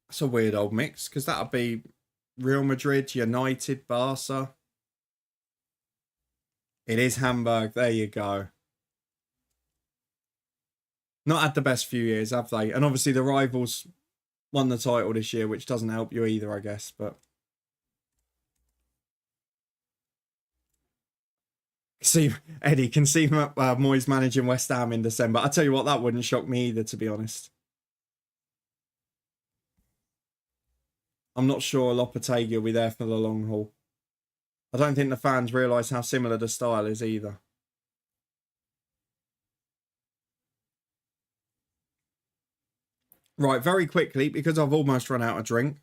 That's a weird old mix because that would be Real Madrid, United, Barca. It is Hamburg. There you go. Not had the best few years, have they? And obviously the rivals won the title this year, which doesn't help you either, I guess. But see, Eddie can see Moyes managing West Ham in December. I tell you what, that wouldn't shock me either, to be honest. I'm not sure Lopetegui will be there for the long haul. I don't think the fans realise how similar the style is either. Right, very quickly, because I've almost run out of drink,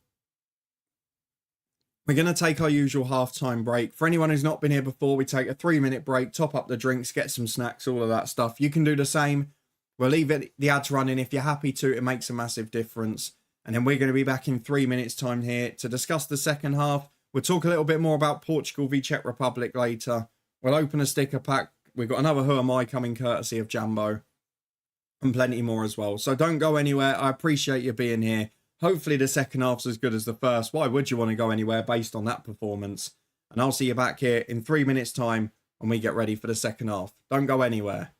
we're going to take our usual halftime break. For anyone who's not been here before, we take a 3-minute break, top up the drinks, get some snacks, all of that stuff. You can do the same. We'll leave the ads running. If you're happy to, it makes a massive difference. And then we're going to be back in 3 minutes' time here to discuss the second half. We'll talk a little bit more about Portugal v Czech Republic later. We'll open a sticker pack. We've got another Who Am I coming courtesy of Jambo. And plenty more as well. So don't go anywhere. I appreciate you being here. Hopefully the second half's as good as the first. Why would you want to go anywhere based on that performance? And I'll see you back here in 3 minutes' time when we get ready for the second half. Don't go anywhere.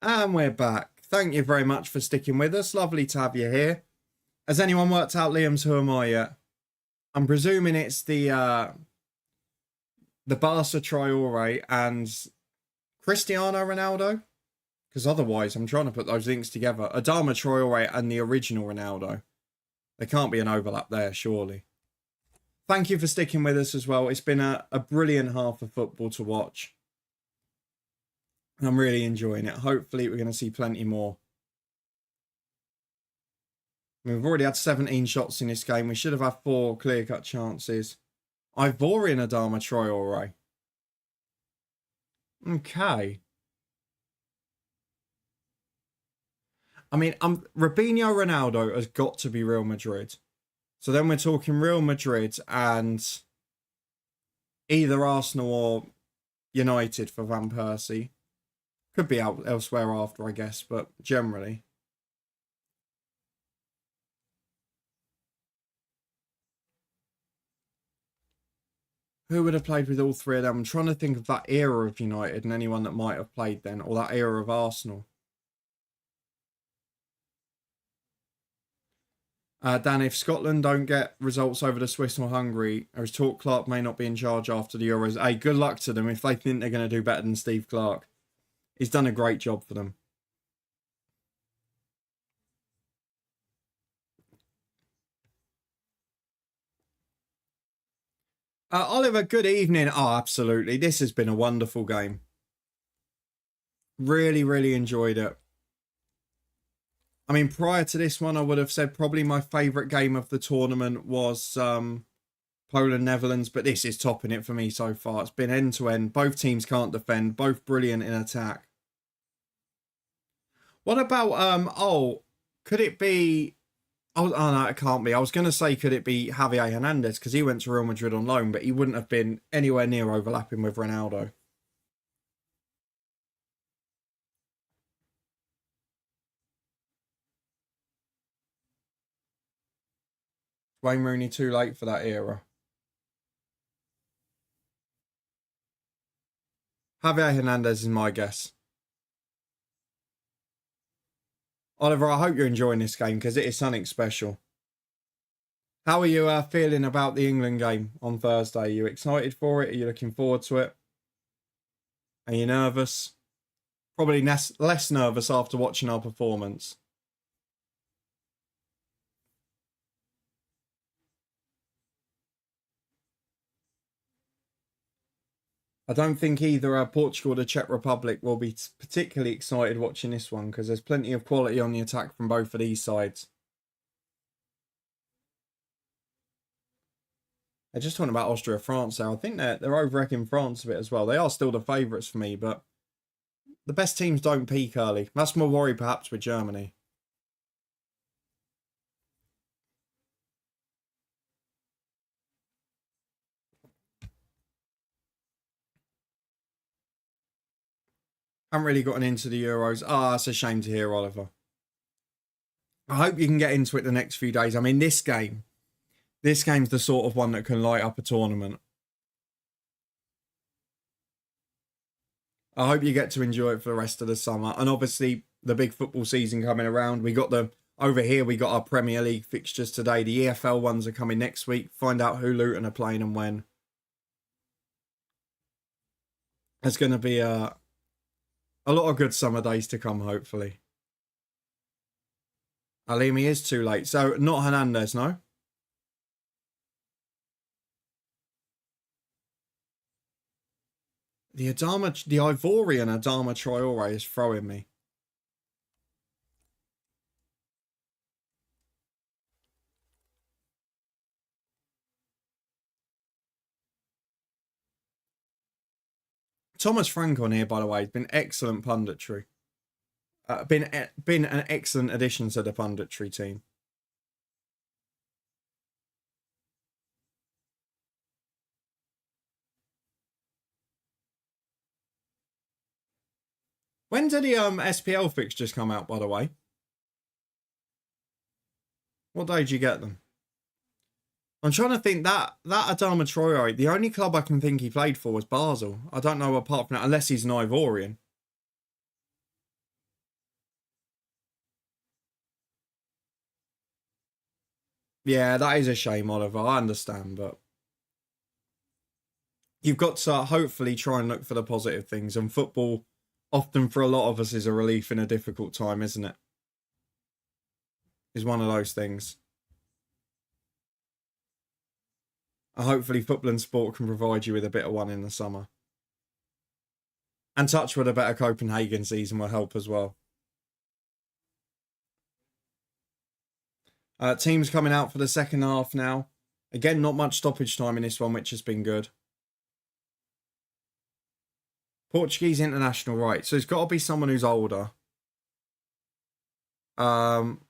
And we're back. Thank you very much for sticking with us. Lovely to have you here. Has anyone worked out Liam's Who Am I yet? I'm presuming it's the Barca Traore and Cristiano Ronaldo. Because otherwise, I'm trying to put those links together. Adama Traore and the original Ronaldo. There can't be an overlap there, surely. Thank you for sticking with us as well. It's been a brilliant half of football to watch. I'm really enjoying it. Hopefully, we're going to see plenty more. We've already had 17 shots in this game. We should have had 4 clear-cut chances. Ivorian Adama Traore. Okay. I mean, Robinho Ronaldo has got to be Real Madrid. So then we're talking Real Madrid and either Arsenal or United for Van Persie. Could be out elsewhere after, I guess, but generally. Who would have played with all 3 of them? I'm trying to think of that era of United and anyone that might have played then, or that era of Arsenal. Dan, if Scotland don't get results over the Swiss or Hungary, there is talk Clark may not be in charge after the Euros. Hey, good luck to them if they think they're going to do better than Steve Clark. He's done a great job for them. Oliver, good evening. Oh, absolutely. This has been a wonderful game. Really, really enjoyed it. I mean, prior to this one, I would have said probably my favourite game of the tournament was Poland-Netherlands, but this is topping it for me so far. It's been end-to-end. Both teams can't defend. Both brilliant in attack. What about, could it be... Oh, no, it can't be. I was going to say, could it be Javier Hernandez? Because he went to Real Madrid on loan, but he wouldn't have been anywhere near overlapping with Ronaldo. Wayne Rooney too late for that era. Javier Hernandez is my guess. Oliver, I hope you're enjoying this game because it is something special. How are you feeling about the England game on Thursday? Are you excited for it? Are you looking forward to it? Are you nervous? Probably less nervous after watching our performance. I don't think either Portugal or the Czech Republic will be particularly excited watching this one because there's plenty of quality on the attack from both of these sides. They're just talking about Austria-France now. I think they're over-wrecking France a bit as well. They are still the favourites for me, but the best teams don't peak early. That's my worry perhaps with Germany. Haven't really gotten into the Euros. Ah, it's a shame to hear, Oliver. I hope you can get into it the next few days. I mean, this game's the sort of one that can light up a tournament. I hope you get to enjoy it for the rest of the summer. And obviously, the big football season coming around. Over here, we got our Premier League fixtures today. The EFL ones are coming next week. Find out who Luton are playing and when. There's going to be a lot of good summer days to come, hopefully. Alimi is too late. So, not Hernandez, no? The Ivorian Adama Traore is throwing me. Thomas Frank on here, by the way, has been excellent punditry. Been an excellent addition to the punditry team. When did the SPL fixtures come out, by the way? What day did you get them? I'm trying to think that Adama Traore, the only club I can think he played for was Basel. I don't know apart from that, unless he's an Ivorian. Yeah, that is a shame, Oliver. I understand, but you've got to hopefully try and look for the positive things. And football, often for a lot of us, is a relief in a difficult time, isn't it? Is one of those things. Hopefully, football and sport can provide you with a bit of one in the summer. And touch with a better Copenhagen season will help as well. Teams coming out for the second half now. Again, not much stoppage time in this one, which has been good. Portuguese international, right. So it's got to be someone who's older. Arsenal,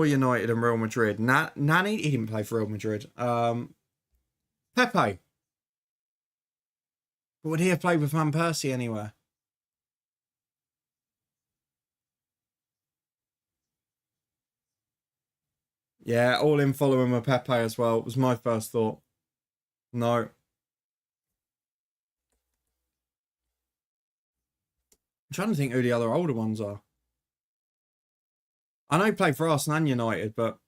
United and Real Madrid. Nani, he didn't play for Real Madrid. Pepe. But would he have played with Van Persie anywhere? Yeah, all in following with Pepe as well. It was my first thought. No. I'm trying to think who the other older ones are. I know he played for Arsenal and United, but...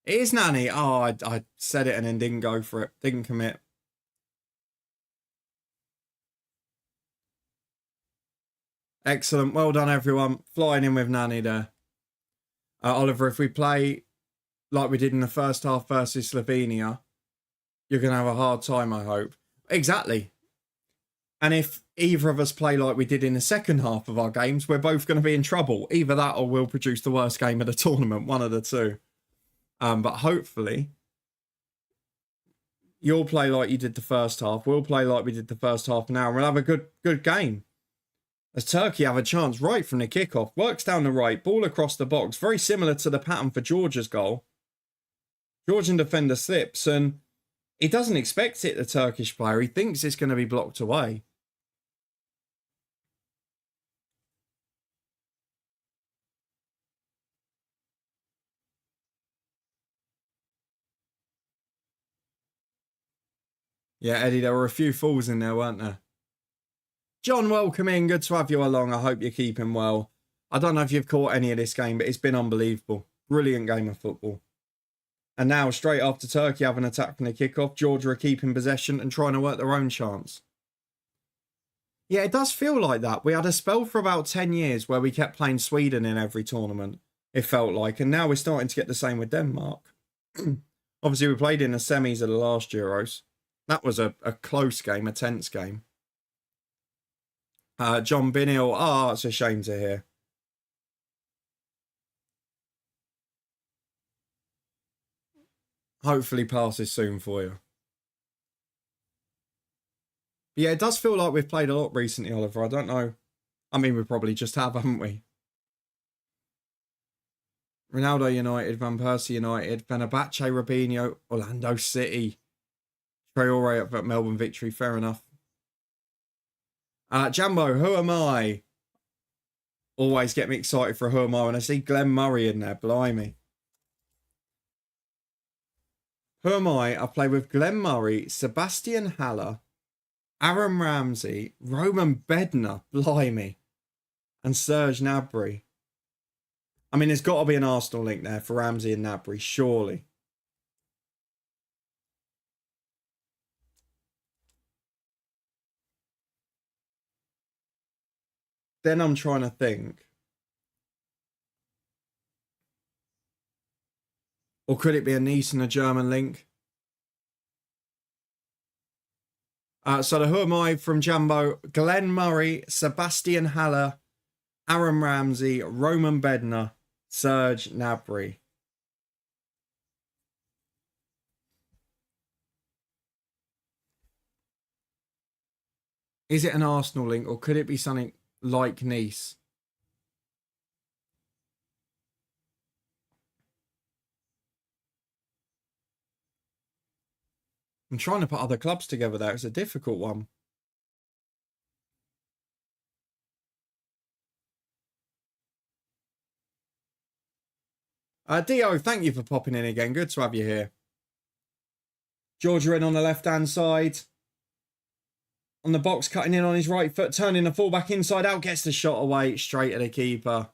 It is Nani. Oh, I said it and then didn't go for it. Didn't commit. Excellent. Well done, everyone. Flying in with Nani there. Oliver, if we play like we did in the first half versus Slovenia, you're going to have a hard time, I hope. Exactly. And if either of us play like we did in the second half of our games, we're both going to be in trouble. Either that or we'll produce the worst game of the tournament. One of the two. But hopefully, you'll play like you did the first half. We'll play like we did the first half now. And we'll have a good game. As Turkey have a chance right from the kickoff. Works down the right. Ball across the box. Very similar to the pattern for Georgia's goal. Georgian defender slips and he doesn't expect it, the Turkish player. He thinks it's going to be blocked away. Yeah, Eddie, there were a few falls in there, weren't there? John, welcome in. Good to have you along. I hope you're keeping well. I don't know if you've caught any of this game, but it's been unbelievable. Brilliant game of football. And now, straight after Turkey have an attack from the kickoff, Georgia are keeping possession and trying to work their own chance. Yeah, it does feel like that. We had a spell for about 10 years where we kept playing Sweden in every tournament, it felt like. And now we're starting to get the same with Denmark. Obviously, we played in the semis of the last Euros. That was a close game, a tense game. John Binnill. It's a shame to hear. Hopefully passes soon for you. But yeah, it does feel like we've played a lot recently, Oliver. I don't know. I mean, we probably just have, haven't we? Ronaldo United, Van Persie United, Fenerbahce, Robinho, Orlando City. Traore up at Melbourne Victory, fair enough. Jambo, who am I? Always get me excited for who am I when I see Glenn Murray in there, blimey. Who am I? I play with Glenn Murray, Sebastian Haller, Aaron Ramsey, Roman Bednar, blimey, and Serge Gnabry. I mean, there's got to be an Arsenal link there for Ramsey and Gnabry, surely. Then I'm trying to think. Or could it be a Nice and a German link? So the who am I from Jambo? Glenn Murray, Sebastian Haller, Aaron Ramsey, Roman Bednar, Serge Gnabry. Is it an Arsenal link or could it be something like Nice? I'm trying to put other clubs together there. It's a difficult one. Dio, thank you for popping in again. Good to have you here. Georgia in on the left-hand side. on the box, cutting in on his right foot, turning the fullback inside out, gets the shot away, straight at the keeper.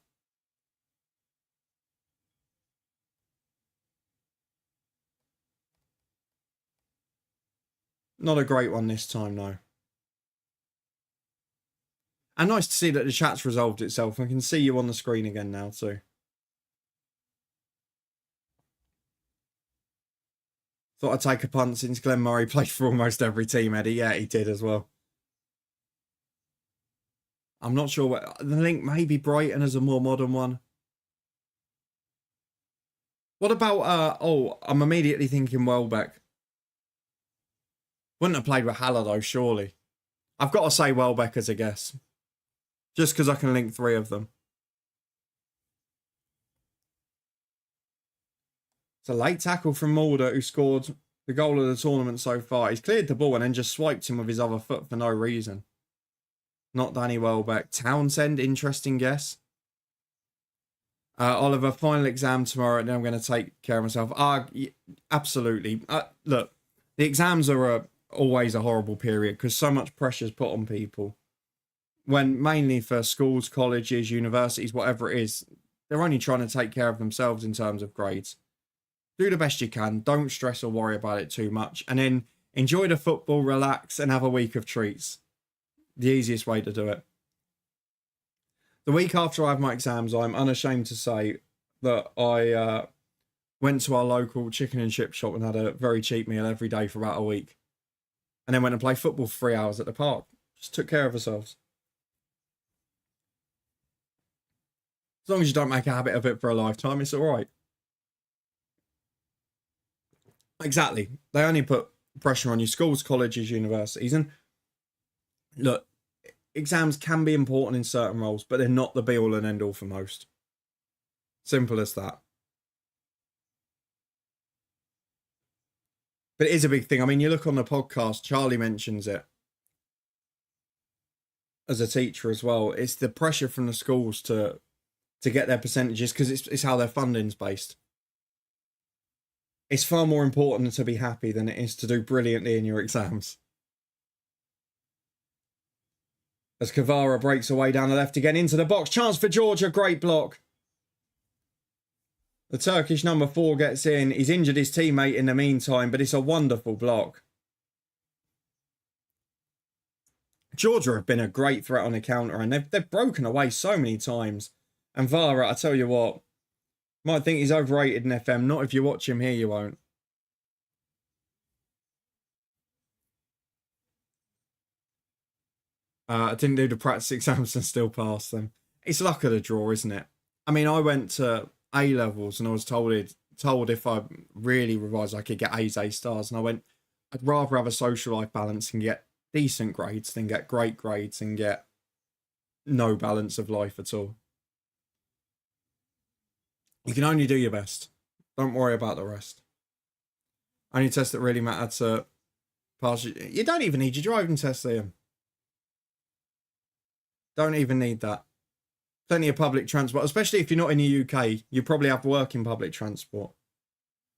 Not a great one this time, no. And nice to see that the chat's resolved itself. I can see you on the screen again now too. Thought I'd take a punt since Glenn Murray played for almost every team, Eddie. Yeah, he did as well. I'm not sure what the link, maybe Brighton as a more modern one. What about I'm immediately thinking Welbeck. Wouldn't have played with Haller though, surely. I've got to say Welbeck as a guess. Just because I can link 3 of them. It's a late tackle from Mulder, who scored the goal of the tournament so far. He's cleared the ball and then just swiped him with his other foot for no reason. Not Danny Welbeck. Townsend, interesting guess. Oliver, final exam tomorrow, and then I'm going to take care of myself. Absolutely. Look, the exams are always a horrible period because so much pressure is put on people. When mainly for schools, colleges, universities, whatever it is, they're only trying to take care of themselves in terms of grades. Do the best you can. Don't stress or worry about it too much. And then enjoy the football, relax, and have a week of treats. The easiest way to do it. The week after I have my exams, I'm unashamed to say that I went to our local chicken and chip shop and had a very cheap meal every day for about a week. And then went and played football for 3 hours at the park. Just took care of ourselves. As long as you don't make a habit of it for a lifetime, it's all right. Exactly. They only put pressure on your schools, colleges, universities. And look, exams can be important in certain roles, but they're not the be-all and end-all for most. Simple as that. But it is a big thing. I mean, you look on the podcast, Charlie mentions it as a teacher as well. It's the pressure from the schools to get their percentages because it's how their funding's based. It's far more important to be happy than it is to do brilliantly in your exams. As Kvara breaks away down the left again into the box. Chance for Georgia. Great block. The Turkish number 4 gets in. He's injured his teammate in the meantime, but it's a wonderful block. Georgia have been a great threat on the counter, and they've broken away so many times. And Vara, I tell you what, might think he's overrated in FM. Not if you watch him here, you won't. I didn't do the practice exams and still passed them. It's luck of the draw, isn't it? I mean, I went to A levels and I was told if I really revised, I could get A's, A stars. And I went, I'd rather have a social life balance and get decent grades than get great grades and get no balance of life at all. You can only do your best. Don't worry about the rest. Only test that really mattered to pass. You don't even need your driving test, Liam. Don't even need that. Plenty of public transport, especially if you're not in the UK. You probably have work in public transport.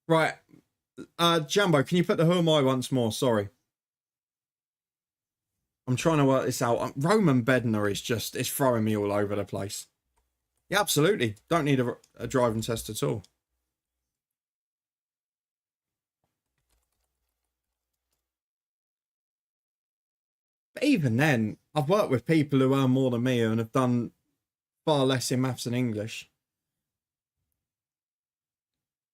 Right. Jambo, can you put the Who Am I once more? Sorry. I'm trying to work this out. Roman Bednar is throwing me all over the place. Yeah, absolutely. Don't need a driving test at all. But even then, I've worked with people who earn more than me and have done far less in maths and English.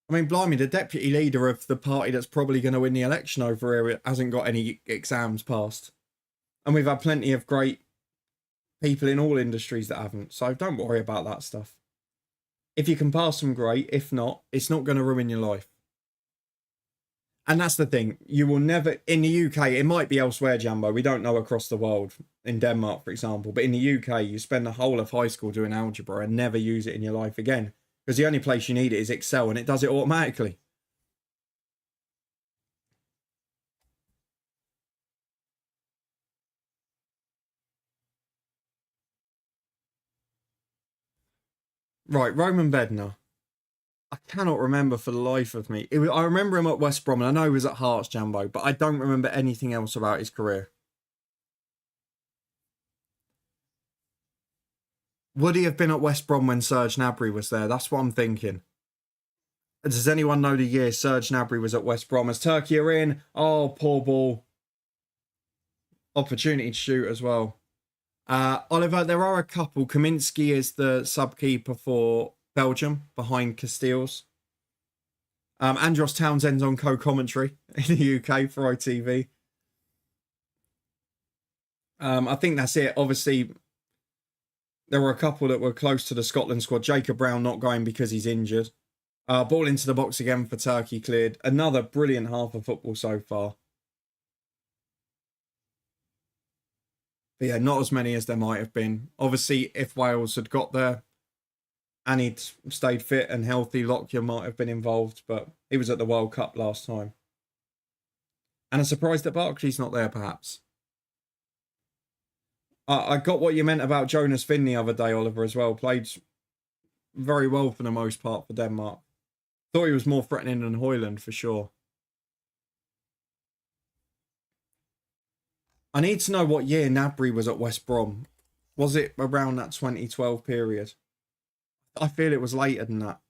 I mean, blimey, the deputy leader of the party that's probably going to win the election over here hasn't got any exams passed. And we've had plenty of great people in all industries that haven't. So don't worry about that stuff. If you can pass them, great. If not, it's not going to ruin your life. And that's the thing. You will never, in the UK, it might be elsewhere, Jambo. We don't know across the world. In Denmark, for example. But in the UK, you spend the whole of high school doing algebra and never use it in your life again. Because the only place you need it is Excel and it does it automatically. Right, Roman Bednar. I cannot remember for the life of me. I remember him at West Brom, and I know he was at Hearts, Jambo, but I don't remember anything else about his career. Would he have been at West Brom when Serge Gnabry was there? That's what I'm thinking. Does anyone know the year Serge Gnabry was at West Brom? As Turkey are in. Oh, poor ball. Opportunity to shoot as well. Oliver, there are a couple. Kaminski is the sub-keeper for Belgium behind Casteels. Andros Townsend's on co-commentary in the UK for ITV. I think that's it. Obviously, there were a couple that were close to the Scotland squad. Jacob Brown not going because he's injured. Ball into the box again for Turkey cleared. Another brilliant half of football so far. But yeah, not as many as there might have been. Obviously, if Wales had got there and he'd stayed fit and healthy, Lockyer might have been involved, but he was at the World Cup last time. And I'm surprised that Barkley's not there, perhaps. I got what you meant about Jonas Finn the other day, Oliver, as well. Played very well for the most part for Denmark. Thought he was more threatening than Højlund, for sure. I need to know what year Gnabry was at West Brom. Was it around that 2012 period? I feel it was later than that.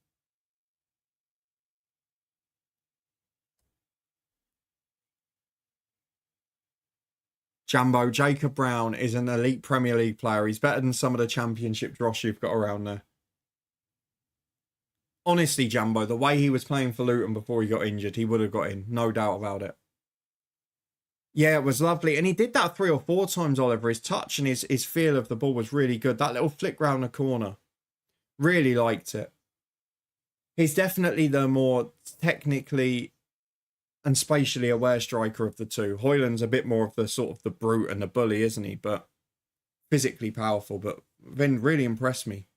Jambo, Jacob Brown is an elite Premier League player. He's better than some of the Championship dross you've got around there. Honestly, Jambo, the way he was playing for Luton before he got injured, he would have got in. No doubt about it. Yeah, it was lovely. And he did that 3 or 4 times, Oliver. His touch and his feel of the ball was really good. That little flick round the corner. Really liked it. He's definitely the more technically and spatially aware striker of the two. Højlund's a bit more of the sort of the brute and the bully, isn't he? But physically powerful. But Vin really impressed me.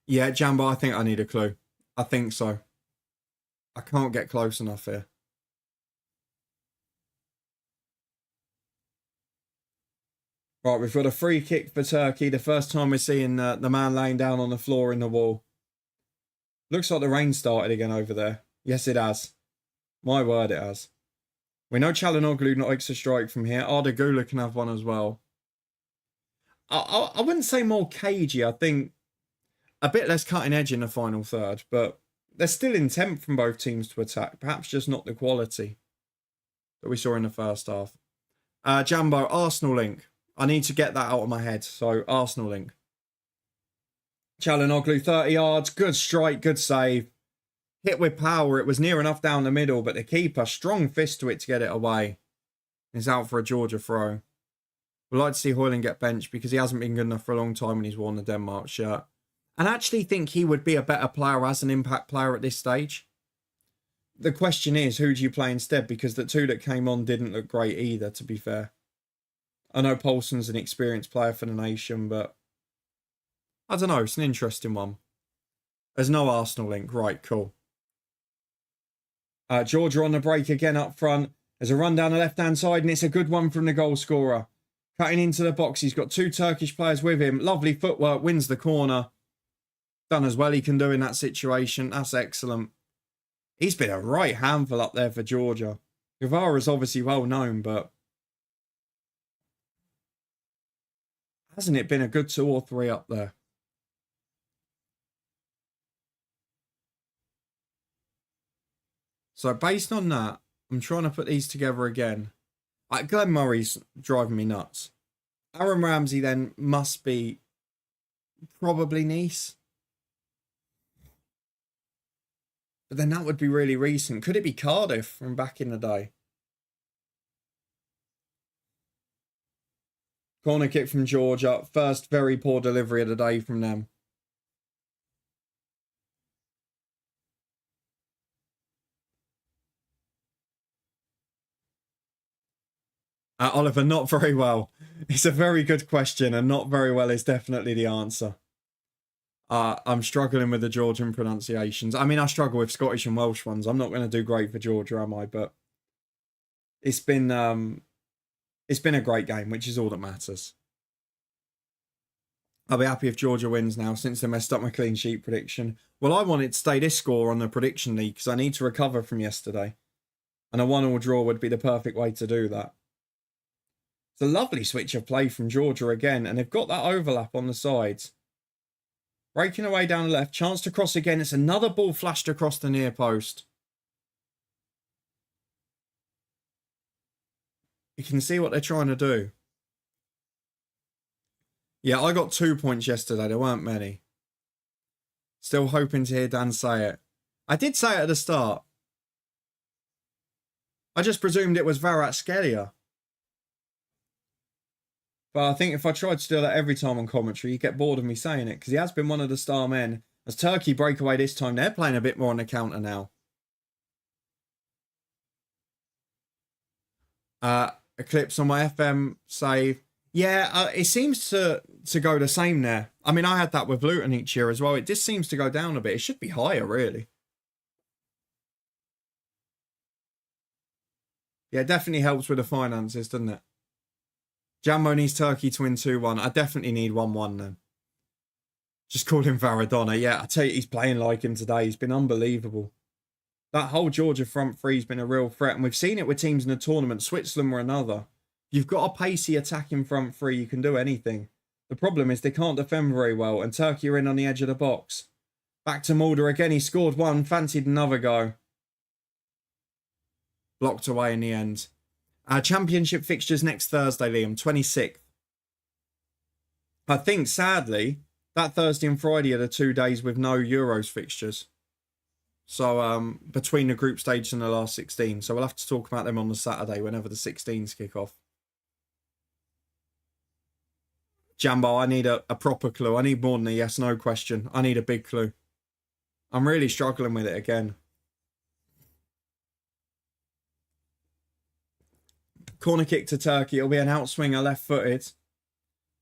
Yeah, Jambo, I think I need a clue. I think so. I can't get close enough here. Right, we've got a free kick for Turkey. The first time we're seeing the man laying down on the floor in the wall. Looks like the rain started again over there. Yes, it has. My word, it has. We know Çalhanoğlu not likes to strike from here. Arda Güler can have one as well. I wouldn't say more cagey. I think a bit less cutting edge in the final third, but there's still intent from both teams to attack. Perhaps just not the quality that we saw in the first half. Jambo, Arsenal link. I need to get that out of my head. So, Arsenal link. Çalhanoğlu, 30 yards. Good strike, good save. Hit with power. It was near enough down the middle, but the keeper, strong fist to it to get it away. It's out for a Georgia throw. We'd like to see Højlund get benched because he hasn't been good enough for a long time when he's worn the Denmark shirt. And I actually think he would be a better player as an impact player at this stage. The question is, who do you play instead? Because the two that came on didn't look great either, to be fair. I know Paulson's an experienced player for the nation, but I don't know. It's an interesting one. There's no Arsenal link. Right, cool. Georgia on the break again up front. There's a run down the left-hand side, and it's a good one from the goal scorer. Cutting into the box. He's got 2 Turkish players with him. Lovely footwork. Wins the corner. Done as well he can do in that situation. That's excellent. He's been a right handful up there for Georgia. Guevara's obviously well known, but hasn't it been a good 2 or 3 up there? So based on that, I'm trying to put these together again. Glenn Murray's driving me nuts. Aaron Ramsey then must be probably Nice. But then that would be really recent. Could it be Cardiff from back in the day? Corner kick from Georgia. First very poor delivery of the day from them. Oliver, not very well. It's a very good question, and not very well is definitely the answer. I'm struggling with the Georgian pronunciations. I mean, I struggle with Scottish and Welsh ones. I'm not going to do great for Georgia, am I? But it's been a great game, which is all that matters. I'll be happy if Georgia wins now, since they messed up my clean sheet prediction. Well, I wanted to stay this score on the prediction league because I need to recover from yesterday. And a 1-1 draw would be the perfect way to do that. It's a lovely switch of play from Georgia again, and they've got that overlap on the sides. Breaking away down the left, chance to cross again. It's another ball flashed across the near post. You can see what they're trying to do. Yeah, I got 2 points yesterday. There weren't many. Still hoping to hear Dan say it. I did say it at the start. I just presumed it was Kvaratskhelia. But I think if I tried to do that every time on commentary, you get bored of me saying it, because he has been one of the star men. As Turkey break away this time, they're playing a bit more on the counter now. Eclipse on my FM save. Yeah, it seems to go the same there. I mean, I had that with Luton each year as well. It just seems to go down a bit. It should be higher, really. Yeah, it definitely helps with the finances, doesn't it? Jambo needs Turkey to win 2-1. I definitely need 1-1 then. Just call him Varadona. Yeah, I tell you, he's playing like him today. He's been unbelievable. That whole Georgia front three's been a real threat, and we've seen it with teams in the tournament. Switzerland were another. You've got a pacey attacking front three, you can do anything. The problem is they can't defend very well, and Turkey are in on the edge of the box. Back to Mulder again. He scored one, fancied another go. Blocked away in the end. Championship fixtures next Thursday, Liam, 26th. I think, sadly, that Thursday and Friday are the 2 days with no Euros fixtures. So, between the group stage and the last 16. So we'll have to talk about them on the Saturday whenever the 16s kick off. Jambo, I need a proper clue. I need more than a yes-no question. I need a big clue. I'm really struggling with it again. Corner kick to Turkey. It'll be an outswinger left-footed.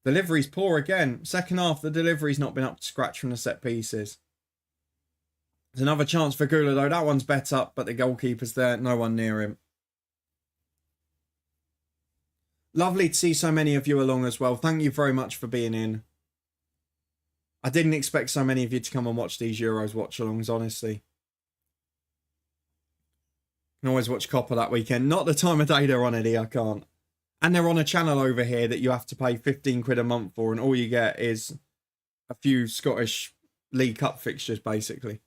Delivery's poor again. Second half, the delivery's not been up to scratch from the set pieces. There's another chance for Gula, though. That one's better, but the goalkeeper's there. No one near him. Lovely to see so many of you along as well. Thank you very much for being in. I didn't expect so many of you to come and watch these Euros watch-alongs, honestly. Can always watch Copper that weekend. Not the time of day they're on, Eddie. I can't. And they're on a channel over here that you have to pay 15 quid a month for, and all you get is a few Scottish League Cup fixtures, basically.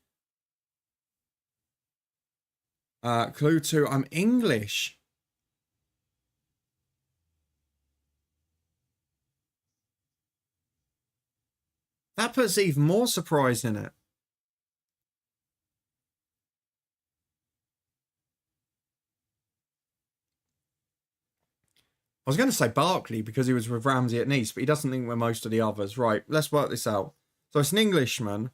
Clue 2. I'm English. That puts even more surprise in it. I was going to say Barkley because he was with Ramsey at Nice, but he doesn't think we're most of the others. Right, let's work this out. So it's an Englishman.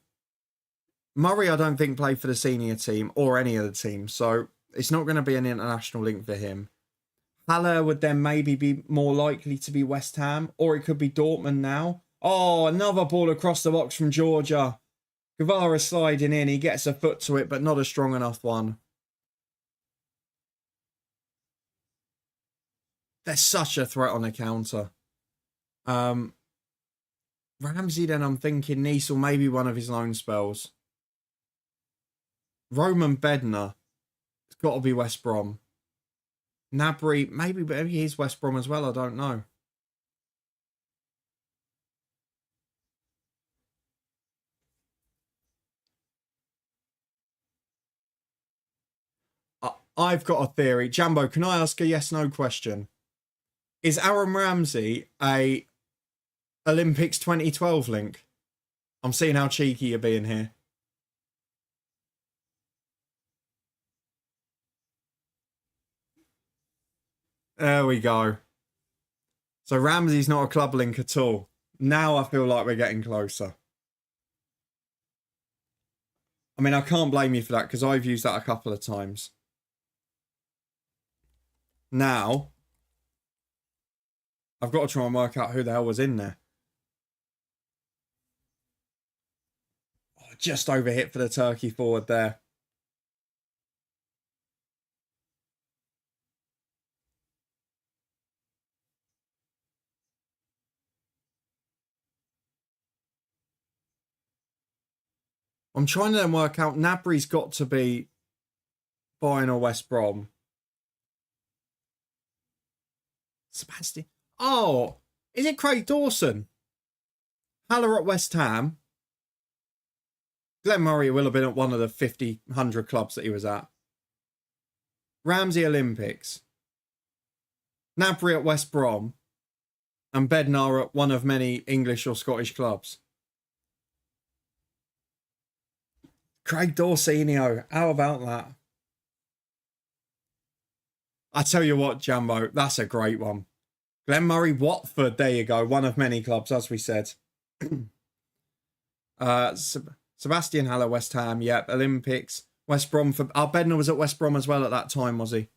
Murray, I don't think, played for the senior team or any of the teams, so it's not going to be an international link for him. Haller would then maybe be more likely to be West Ham, or it could be Dortmund now. Oh, another ball across the box from Georgia. Guevara sliding in. He gets a foot to it, but not a strong enough one. They're such a threat on the counter. Ramsey, then I'm thinking Nice or maybe one of his loan spells. Roman Bednar. It's got to be West Brom. Nabry, maybe he's West Brom as well. I don't know. I've got a theory. Jambo, can I ask a yes-no question? Is Aaron Ramsey a Olympics 2012 link? I'm seeing how cheeky you're being here. There we go. So Ramsey's not a club link at all. Now I feel like we're getting closer. I mean, I can't blame you for that because I've used that a couple of times. Now, I've got to try and work out who the hell was in there. Oh, just overhit for the Turkey forward there. I'm trying to then work out. Nabry's got to be Bayern or West Brom. Sebastian. Oh, is it Craig Dawson? Haller at West Ham. Glenn Murray will have been at one of the 50, 100 clubs that he was at. Ramsey Olympics. Nabry at West Brom. And Bednar at one of many English or Scottish clubs. Craig Dorsenio. How about that? I tell you what, Jambo, that's a great one. Glenn Murray, Watford. There you go. One of many clubs, as we said. Sebastian Haller, West Ham. Yep. Olympics. West Brom. Bednar was at West Brom as well at that time, was he?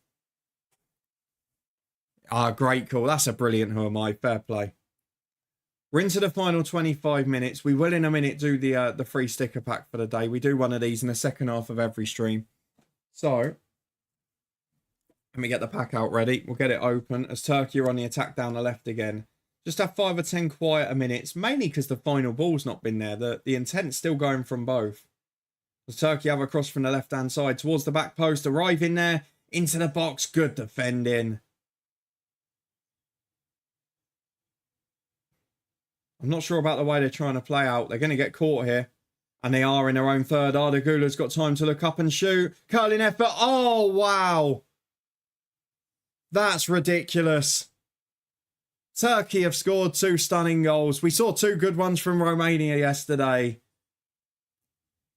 Great call. That's a brilliant Who Am I? Fair play. We're into the final 25 minutes. We will in a minute do the free sticker pack for the day. We do one of these in the second half of every stream. So, let me get the pack out ready. We'll get it open as Turkey are on the attack down the left again. Just have 5 or 10 quieter minutes, mainly because the final ball's not been there. The intent's still going from both. As Turkey have a cross from the left-hand side towards the back post, arriving there, into the box, good defending. I'm not sure about the way they're trying to play out. They're going to get caught here. And they are in their own third. Arda Güler's got time to look up and shoot. Curling effort. Oh, wow. That's ridiculous. Turkey have scored 2 stunning goals. We saw 2 good ones from Romania yesterday.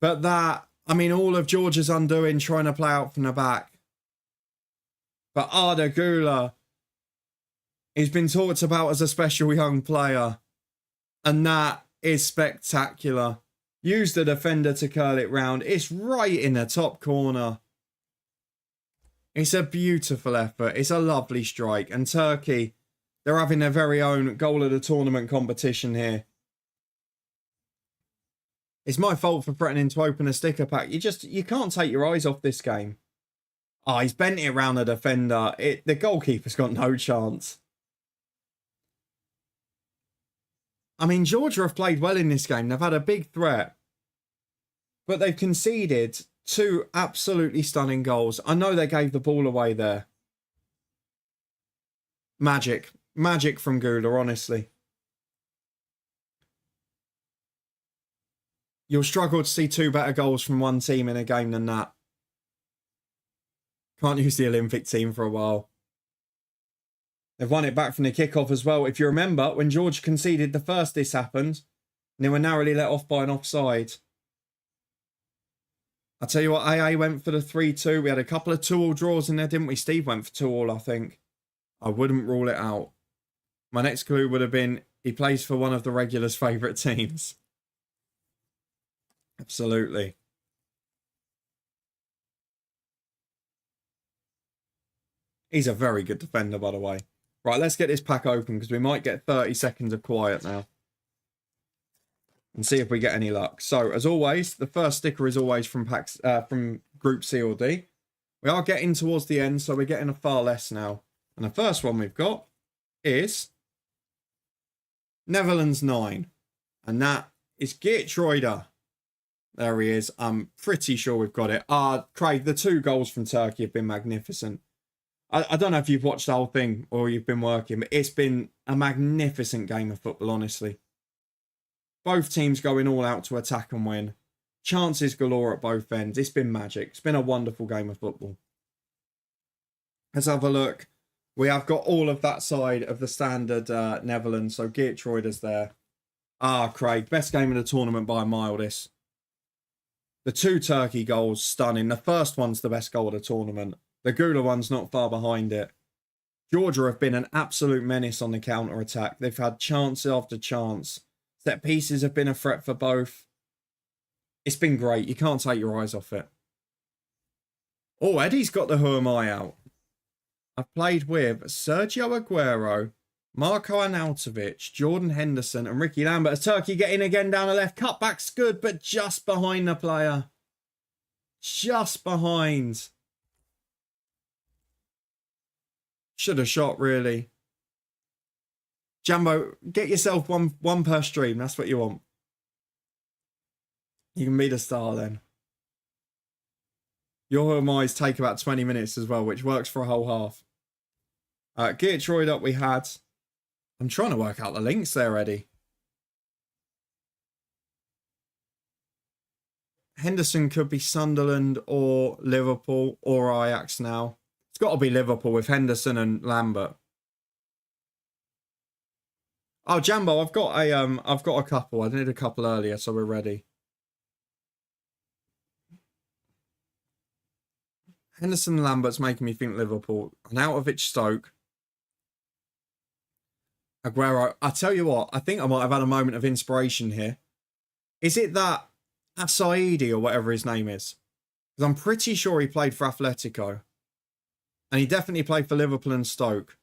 But that, I mean, all of Georgia's undoing, trying to play out from the back. But Arda Güler, he's been talked about as a special young player. And that is spectacular. Use the defender to curl it round. It's right in the top corner. It's a beautiful effort. It's a lovely strike. And Turkey, they're having their very own goal of the tournament competition here. It's my fault for threatening to open a sticker pack. You can't take your eyes off this game. Oh, he's bent it around the defender. The goalkeeper's got no chance. I mean, Georgia have played well in this game. They've had a big threat. But they've conceded 2 absolutely stunning goals. I know they gave the ball away there. Magic. Magic from Güler, honestly. You'll struggle to see 2 better goals from one team in a game than that. Can't use the Olympic team for a while. They've won it back from the kickoff as well. If you remember, when Georgia conceded the first this happened, and they were narrowly let off by an offside. I'll tell you what, AA went for the 3-2. We had a couple of 2-2 draws in there, didn't we? Steve went for 2-2, I think. I wouldn't rule it out. My next clue would have been he plays for one of the regulars' favourite teams. Absolutely. He's a very good defender, by the way. Right, let's get this pack open because we might get 30 seconds of quiet now. And see if we get any luck. So, as always, the first sticker is always from Group C or D. We are getting towards the end, so we're getting a far less now. And the first one we've got is Netherlands 9. And that is Geertruida. There he is. I'm pretty sure we've got it. Craig, the 2 goals from Turkey have been magnificent. I don't know if you've watched the whole thing or you've been working, but it's been a magnificent game of football, honestly. Both teams going all out to attack and win. Chances galore at both ends. It's been magic. It's been a wonderful game of football. Let's have a look. We have got all of that side of the standard Netherlands. So Geertruida's there. Craig, best game of the tournament by a mile, this. The 2 Turkey goals, stunning. The first one's the best goal of the tournament. The Güler one's not far behind it. Georgia have been an absolute menace on the counter-attack. They've had chance after chance. Set pieces have been a threat for both. It's been great. You can't take your eyes off it. Oh, Eddie's got the Who Am I out. I've played with Sergio Aguero, Marco Arnautovic, Jordan Henderson and Ricky Lambert. As Turkey get in again down the left. Cutback's good, but just behind the player. Just behind. Should have shot, really. Jambo, get yourself one per stream. That's what you want. You can be the star then. Your Who Am I's take about 20 minutes as well, which works for a whole half. Geertroyd up we had. I'm trying to work out the links there, Eddie. Henderson could be Sunderland or Liverpool or Ajax now. It's got to be Liverpool with Henderson and Lambert. Oh, Jambo, I've got a couple. I did a couple earlier, so we're ready. Henderson and Lambert's making me think Liverpool. Arnautovic, Stoke. Aguero. I tell you what, I think I might have had a moment of inspiration here. Is it that Asaidi or whatever his name is? Because I'm pretty sure he played for Atletico. And he definitely played for Liverpool and Stoke.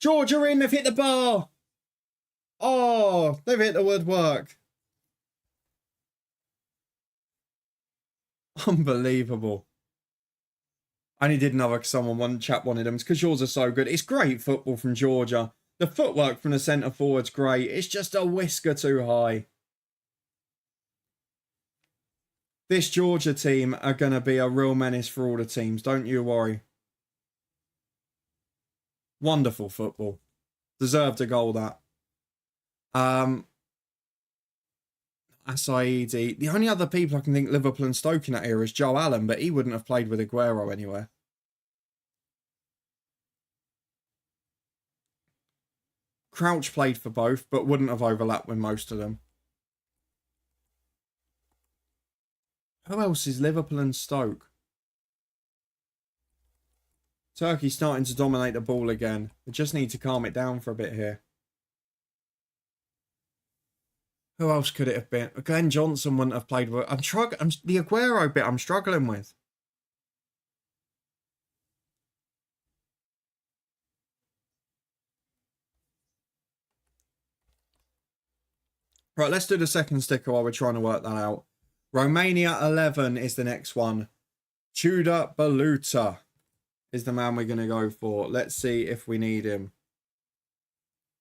Georgia in, they've hit the bar. Oh, they've hit the woodwork. Unbelievable. I only did another because one chap wanted them. It's because yours are so good. It's great football from Georgia. The footwork from the centre forward's great. It's just a whisker too high. This Georgia team are going to be a real menace for all the teams. Don't you worry. Wonderful football. Deserved a goal, that. Asaidi. The only other people I can think Liverpool and Stoke in that era is Joe Allen, but he wouldn't have played with Aguero anywhere. Crouch played for both, but wouldn't have overlapped with most of them. Who else is Liverpool and Stoke? Turkey's starting to dominate the ball again. We just need to calm it down for a bit here. Who else could it have been? Glenn Johnson wouldn't have played with... the Aguero bit I'm struggling with. Right, let's do the second sticker while we're trying to work that out. Romania 11 is the next one. Tudor Baluta is the man we're going to go for. Let's see if we need him.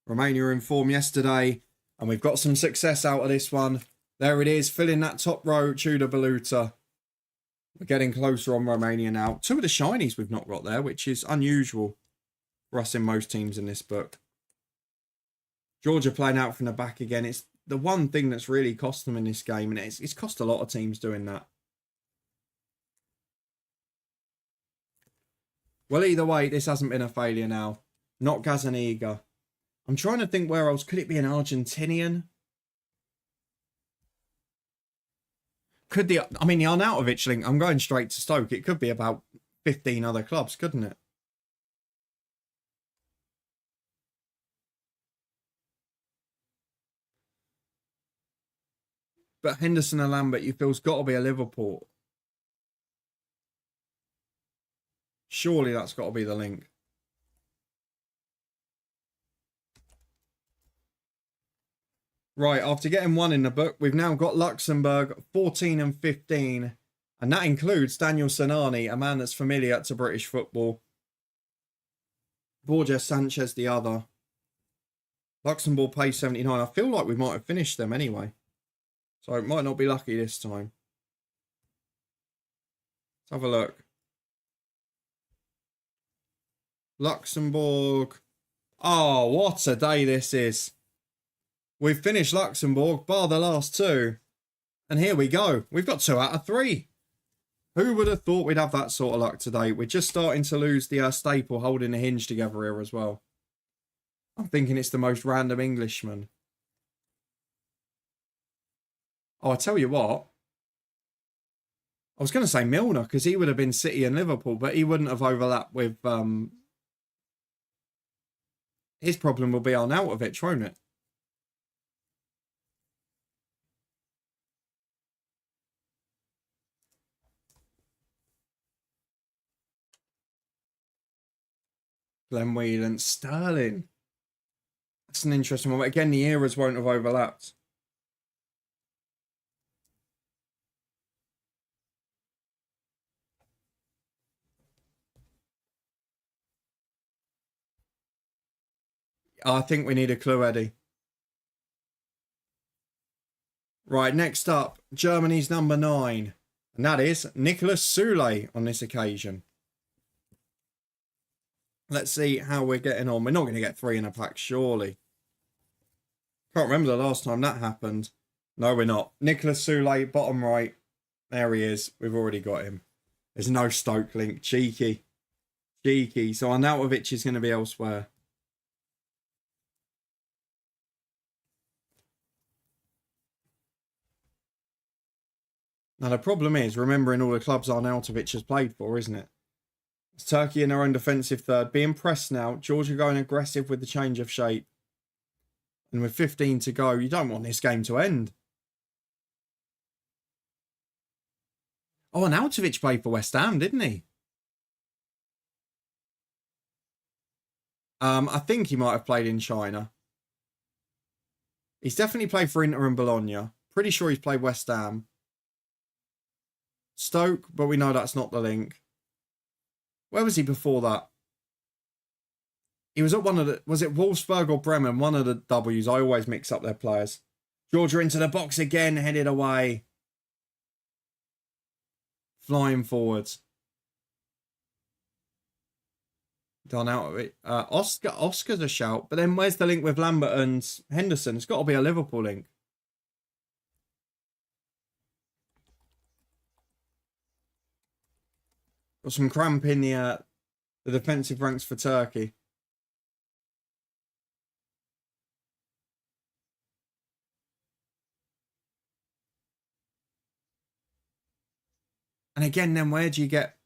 Romania in form yesterday, and we've got some success out of this one. There it is, filling that top row, Tudor Baluta. We're getting closer on Romania now. Two of the shinies we've not got there, which is unusual for us in most teams in this book. Georgia playing out from the back again. It's the one thing that's really cost them in this game, and it's cost a lot of teams doing that. Well, either way, this hasn't been a failure now. Not Gazaniga. I'm trying to think where else. Could it be an Argentinian? Could the Arnautovic link, I'm going straight to Stoke. It could be about 15 other clubs, couldn't it? But Henderson and Lambert, you feel's got to be a Liverpool. Surely that's got to be the link. Right, after getting one in the book, we've now got Luxembourg 14 and 15. And that includes Daniel Sanani, a man that's familiar to British football. Borges Sanchez, the other. Luxembourg page 79. I feel like we might have finished them anyway. So it might not be lucky this time. Let's have a look. Luxembourg. Oh, what a day this is. We've finished Luxembourg, bar the last two. And here we go. We've got 2 out of 3. Who would have thought we'd have that sort of luck today? We're just starting to lose the staple holding the hinge together here as well. I'm thinking it's the most random Englishman. Oh, I tell you what. I was going to say Milner, because he would have been City and Liverpool, but he wouldn't have overlapped with... His problem will be Arnautovic, won't it? Glenn Whelan, Sterling. That's an interesting one. But again, the eras won't have overlapped. I think we need a clue, Eddie. Right, next up, Germany's number 9. And that is Nicolas Soule on this occasion. Let's see how we're getting on. We're not going to get 3 in a pack, surely. Can't remember the last time that happened. No, we're not. Nicholas Soule, bottom right. There he is. We've already got him. There's no Stoke link. Cheeky. Cheeky. So Arnautovic is going to be elsewhere. Now, the problem is remembering all the clubs Arnautovic has played for, isn't it? It's Turkey in their own defensive third. Being pressed now. Georgia going aggressive with the change of shape. And with 15 to go, you don't want this game to end. Oh, Arnautovic played for West Ham, didn't he? I think he might have played in China. He's definitely played for Inter and Bologna. Pretty sure he's played West Ham. Stoke, but we know that's not the link. Where was he before that? He was at one of the... Was it Wolfsburg or Bremen? One of the W's. I always mix up their players. Georgia into the box again, headed away. Flying forwards. Done out of it. Oscar's a shout. But then where's the link with Lambert and Henderson? It's got to be a Liverpool link. Got some cramp in the defensive ranks for Turkey. And again, then where do you get...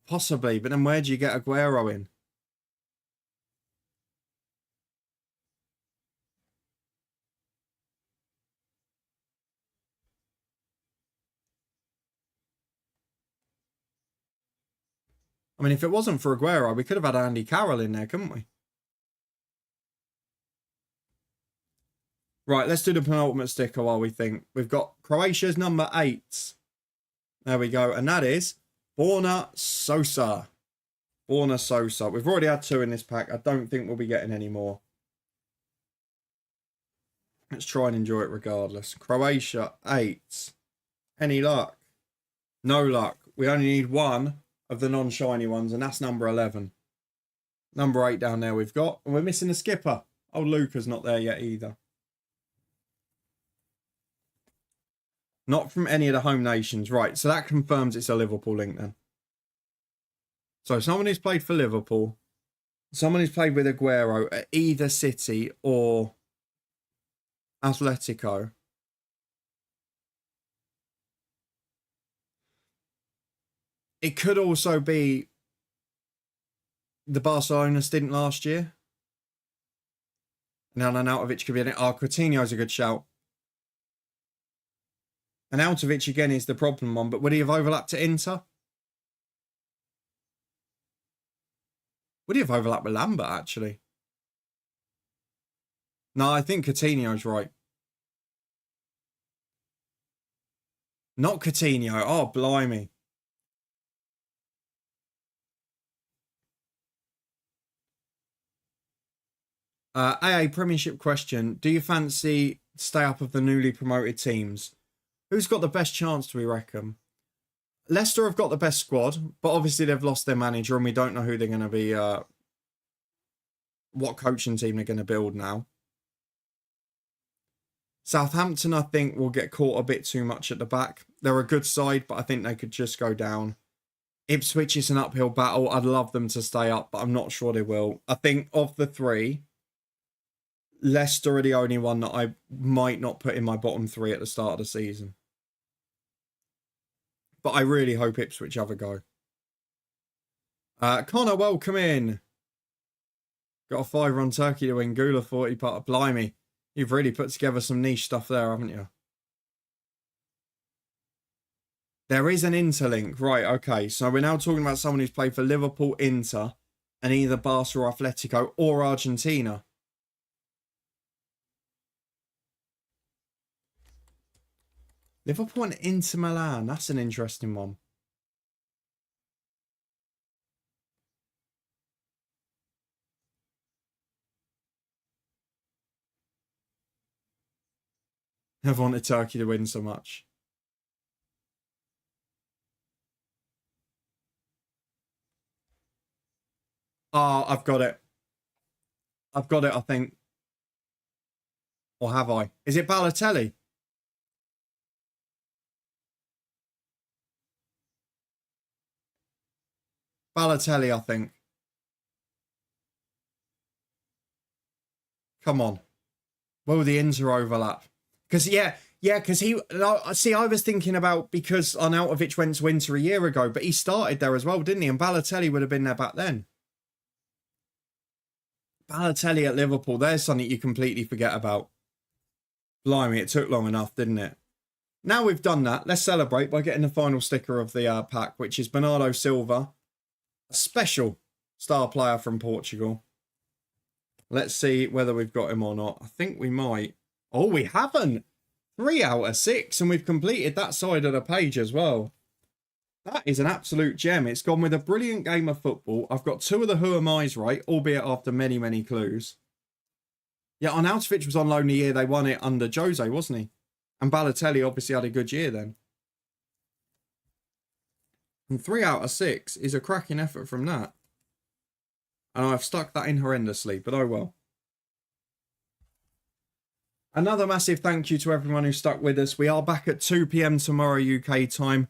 Possibly, but then where do you get Aguero in? I mean, if it wasn't for Aguero, we could have had Andy Carroll in there, couldn't we? Right, let's do the penultimate sticker while we think. We've got Croatia's number 8. There we go. And that is Borna Sosa. Borna Sosa. We've already had 2 in this pack. I don't think we'll be getting any more. Let's try and enjoy it regardless. Croatia, 8. Any luck? No luck. We only need 1 of the non-shiny ones, and that's number 11. Number 8 down there we've got. And we're missing a skipper. Oh, Luca's not there yet either. Not from any of the home nations. Right, so that confirms it's a Liverpool link then. So someone who's played for Liverpool, someone who's played with Aguero at either City or Atletico. It could also be the Barcelona stint last year. Now Arnautovic could be in it. Coutinho's a good shout. And Arnautovic again is the problem one, but would he have overlapped to Inter? Would he have overlapped with Lambert, actually? No, I think Coutinho's right. Not Coutinho. Oh, blimey. AA Premiership question. Do you fancy stay up of the newly promoted teams? Who's got the best chance, do we reckon? Leicester have got the best squad, but obviously they've lost their manager and we don't know who they're going to be, what coaching team they're going to build now. Southampton, I think, will get caught a bit too much at the back. They're a good side, but I think they could just go down. Ipswich is an uphill battle. I'd love them to stay up, but I'm not sure they will. I think of the 3, Leicester are the only one that I might not put in my bottom 3 at the start of the season. But I really hope Ipswich have a go. Connor, welcome in. Got a 5-run Turkey to win. Gula 40 part. Blimey. You've really put together some niche stuff there, haven't you? There is an interlink. Right, okay. So we're now talking about someone who's played for Liverpool, Inter, and either Barca or Atletico or Argentina. Liverpool and Inter Milan. That's an interesting one. I've wanted Turkey to win so much. Oh, I've got it. I've got it, I think. Or have I? Is it Balotelli? Balotelli, I think. Come on. Will the Inter overlap? Because, because he... See, I was thinking about because Arnautovic went to Inter a year ago, but he started there as well, didn't he? And Balotelli would have been there back then. Balotelli at Liverpool, there's something you completely forget about. Blimey, it took long enough, didn't it? Now we've done that, let's celebrate by getting the final sticker of the pack, which is Bernardo Silva, a special star player from Portugal. Let's see whether we've got him or not. I think we might. Oh, we haven't. 3 out of 6, and we've completed that side of the page as well. That is an absolute gem. It's gone with a brilliant game of football. I've got 2 of the Who Am I's right, albeit after many, many clues. Yeah, Arnautovic was on loan the year they won it under Jose, wasn't he? And Balotelli obviously had a good year then. And 3 out of 6 is a cracking effort from that. And I've stuck that in horrendously, but oh well. Another massive thank you to everyone who stuck with us. We are back at 2 PM tomorrow UK time.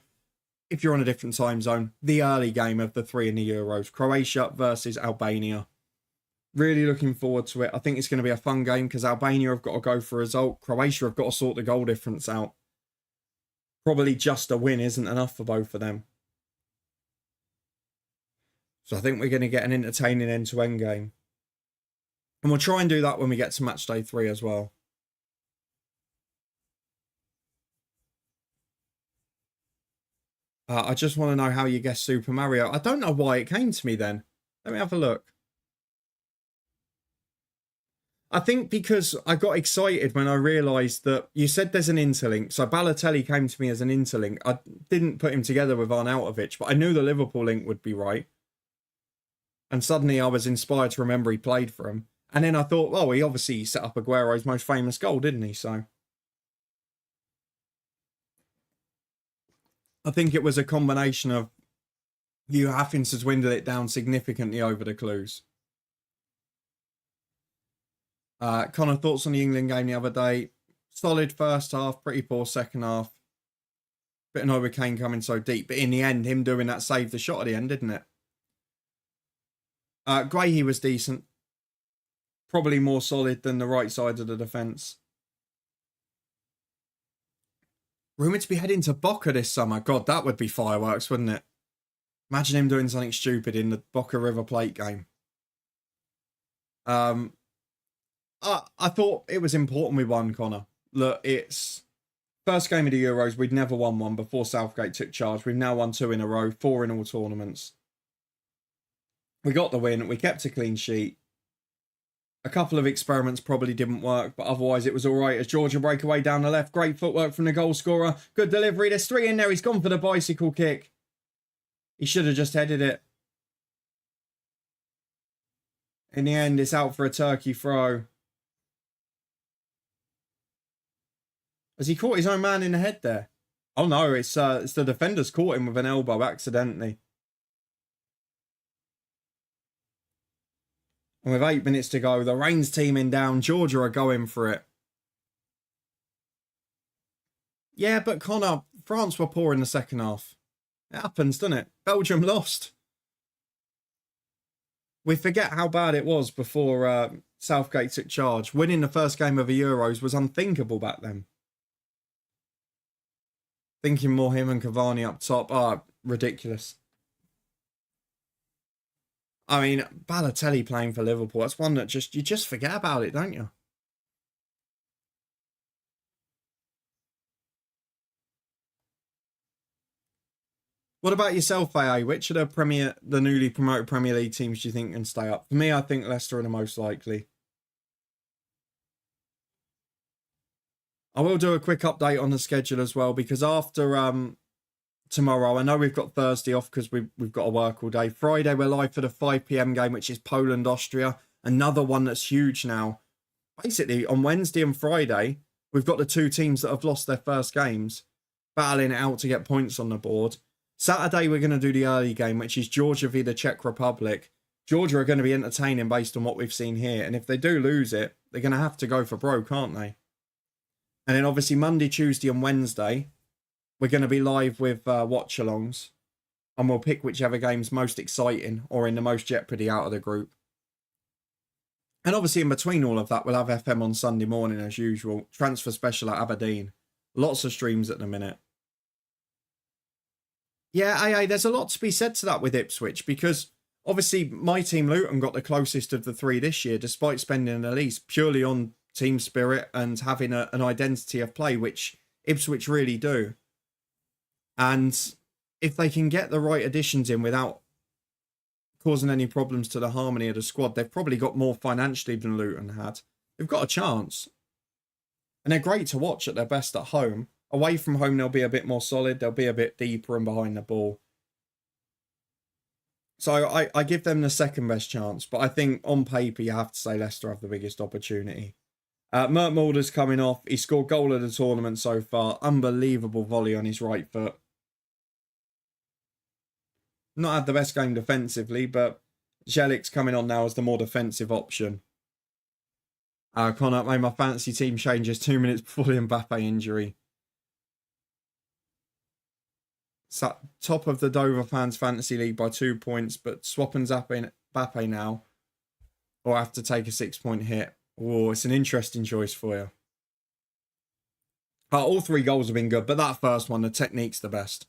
If you're on a different time zone, the early game of the 3 in the Euros. Croatia versus Albania. Really looking forward to it. I think it's going to be a fun game because Albania have got to go for a result. Croatia have got to sort the goal difference out. Probably just a win isn't enough for both of them. So I think we're going to get an entertaining end-to-end game. And we'll try and do that when we get to match day 3 as well. I just want to know how you guessed Super Mario. I don't know why it came to me then. Let me have a look. I think because I got excited when I realised that you said there's an interlink. So Balotelli came to me as an interlink. I didn't put him together with Arnautovic, but I knew the Liverpool link would be right. And suddenly I was inspired to remember he played for him. And then I thought, well, he obviously set up Aguero's most famous goal, didn't he? So I think it was a combination of you having to dwindle it down significantly over the clues. Connor, thoughts on the England game the other day? Solid first half, pretty poor second half. Bit annoyed with Kane coming so deep, but in the end, him doing that saved the shot at the end, didn't it? Grahey was decent. Probably more solid than the right side of the defence. Rumoured to be heading to Boca this summer. God, that would be fireworks, wouldn't it? Imagine him doing something stupid in the Boca River Plate game. I thought it was important we won, Connor. Look, it's first game of the Euros. We'd never won one before Southgate took charge. We've now won 2 in a row, 4 in all tournaments. We got the win. We kept a clean sheet. A couple of experiments probably didn't work, but otherwise it was all right. As Georgia breakaway down the left. Great footwork from the goal scorer. Good delivery. There's 3 in there. He's gone for the bicycle kick. He should have just headed it. In the end, it's out for a turkey throw. Has he caught his own man in the head there? Oh no, it's the defender's caught him with an elbow accidentally. And with 8 minutes to go, the rain's teaming down. Georgia are going for it. Yeah, but Connor, France were poor in the second half. It happens, doesn't it? Belgium lost. We forget how bad it was before Southgate took charge. Winning the first game of the Euros was unthinkable back then. Thinking more him and Cavani up top. Ridiculous. I mean, Balotelli playing for Liverpool, that's one that you just forget about it, don't you? What about yourself, AA? Which of the newly promoted Premier League teams do you think can stay up? For me, I think Leicester are the most likely. I will do a quick update on the schedule as well, because after tomorrow, I know we've got Thursday off because we've got to work all day. Friday, we're live for the 5 PM game, which is Poland-Austria. Another one that's huge now. Basically, on Wednesday and Friday, we've got the 2 teams that have lost their first games battling it out to get points on the board. Saturday, we're going to do the early game, which is Georgia v the Czech Republic. Georgia are going to be entertaining based on what we've seen here. And if they do lose it, they're going to have to go for broke, aren't they? And then obviously Monday, Tuesday and Wednesday, we're going to be live with watch-alongs. And we'll pick whichever game's most exciting or in the most jeopardy out of the group. And obviously in between all of that, we'll have FM on Sunday morning as usual. Transfer special at Aberdeen. Lots of streams at the minute. Yeah, AA, there's a lot to be said to that with Ipswich because obviously my team Luton got the closest of the three this year despite spending the least purely on team spirit and having an identity of play, which Ipswich really do. And if they can get the right additions in without causing any problems to the harmony of the squad, they've probably got more financially than Luton had. They've got a chance. And they're great to watch at their best at home. Away from home, they'll be a bit more solid. They'll be a bit deeper and behind the ball. So I give them the second best chance. But I think on paper, you have to say Leicester have the biggest opportunity. Mert Mulder's coming off. He scored goal of the tournament so far. Unbelievable volley on his right foot. Not had the best game defensively, but Jelik's coming on now as the more defensive option. Connor made my fantasy team changes 2 minutes before the Mbappe injury. So, top of the Dover fans fantasy league by 2 points, but swap and Mbappe now, or have to take a 6-point hit. Oh, it's an interesting choice for you. All three goals have been good, but that first one, the technique's the best.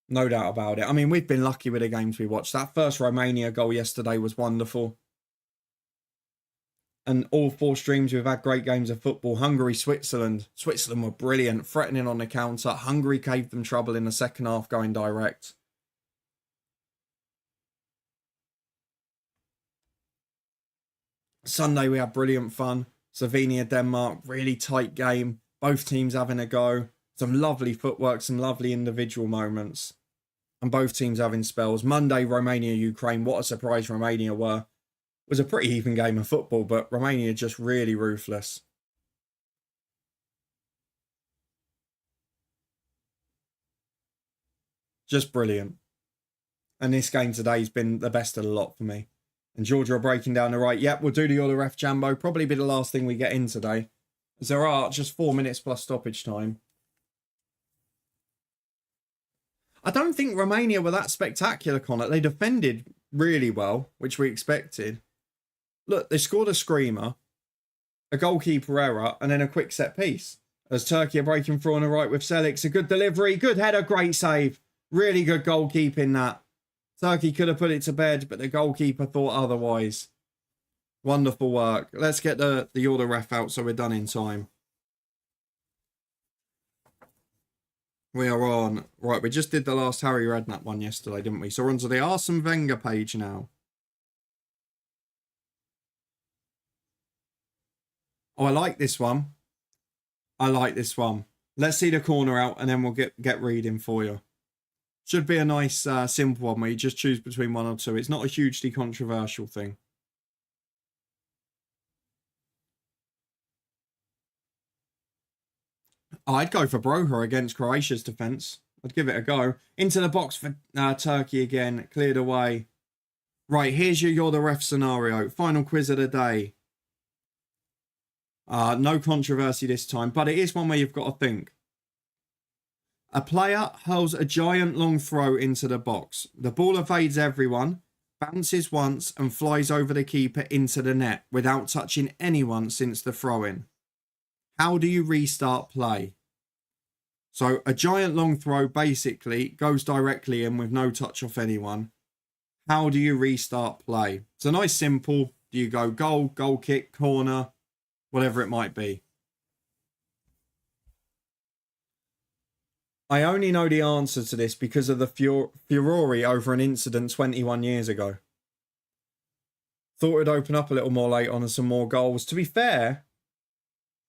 No doubt about it. I mean, we've been lucky with the games we watched. That first Romania goal yesterday was wonderful. And all 4 streams, we've had great games of football. Hungary, Switzerland. Switzerland were brilliant, threatening on the counter. Hungary gave them trouble in the second half, going direct. Sunday, we had brilliant fun. Slovenia, Denmark, really tight game. Both teams having a go. Some lovely footwork, some lovely individual moments. And both teams having spells. Monday, Romania, Ukraine. What a surprise Romania were. It was a pretty even game of football, but Romania just really ruthless. Just brilliant. And this game today's been the best of the lot for me. And Georgia are breaking down the right. Yep, we'll do the Order Ref Jambo. Probably be the last thing we get in today. As there are just 4 minutes plus stoppage time. I don't think Romania were that spectacular, Connor. They defended really well, which we expected. Look, they scored a screamer, a goalkeeper error, and then a quick set piece. As Turkey are breaking through on the right with Selic. A good delivery, good header, great save. Really good goalkeeping that. Turkey could have put it to bed, but the goalkeeper thought otherwise. Wonderful work. Let's get the order ref out so we're done in time. We are on. Right, we just did the last Harry Redknapp one yesterday, didn't we? So we're on to the Arsene Wenger page now. Oh, I like this one. I like this one. Let's see the corner out and then we'll get reading for you. Should be a nice simple one where you just choose between one or two. It's not a hugely controversial thing. I'd go for Broha against Croatia's defence. I'd give it a go. Into the box for Turkey again. Cleared away. Right, here's your You're the Ref scenario. Final quiz of the day. No controversy this time, but it is one where you've got to think. A player hurls a giant long throw into the box. The ball evades everyone, bounces once and flies over the keeper into the net without touching anyone since the throw-in. How do you restart play? So a giant long throw basically goes directly in with no touch off anyone. How do you restart play? It's a nice simple. Do you go goal, goal kick, corner, whatever it might be? I only know the answer to this because of the furore over an incident 21 years ago. Thought it'd open up a little more late on and some more goals. To be fair,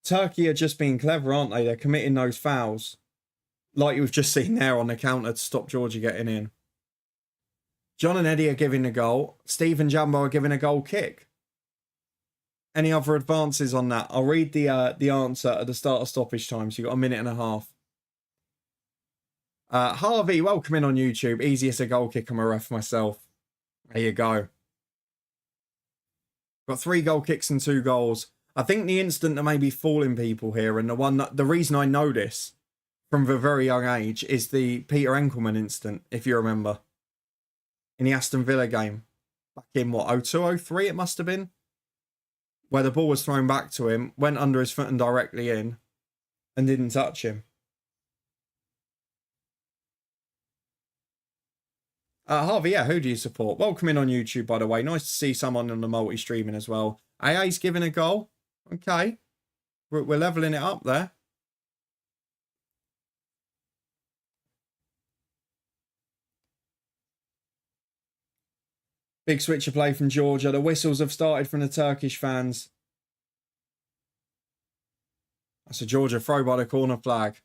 Turkey are just being clever, aren't they? They're committing those fouls. Like you've just seen there on the counter to stop Georgia getting in. John and Eddie are giving a goal. Steve and Jumbo are giving a goal kick. Any other advances on that? I'll read the answer at the start of stoppage time, so you've got a minute and a half. Harvey, welcome in on YouTube. Easiest a goal kick, I'm a ref myself. There you go. Got 3 goal kicks and 2 goals. I think the instant that may be fooling people here, and the reason I know this from a very young age, is the Peter Enkelman instant, if you remember. In the Aston Villa game. Back in, what, 02, 03 it must have been? Where the ball was thrown back to him, went under his foot and directly in, and didn't touch him. Harvey, yeah, who do you support? Welcome in on YouTube, by the way. Nice to see someone on the multi-streaming as well. AA's giving a goal. Okay. We're levelling it up there. Big switch of play from Georgia. The whistles have started from the Turkish fans. That's a Georgia throw by the corner flag.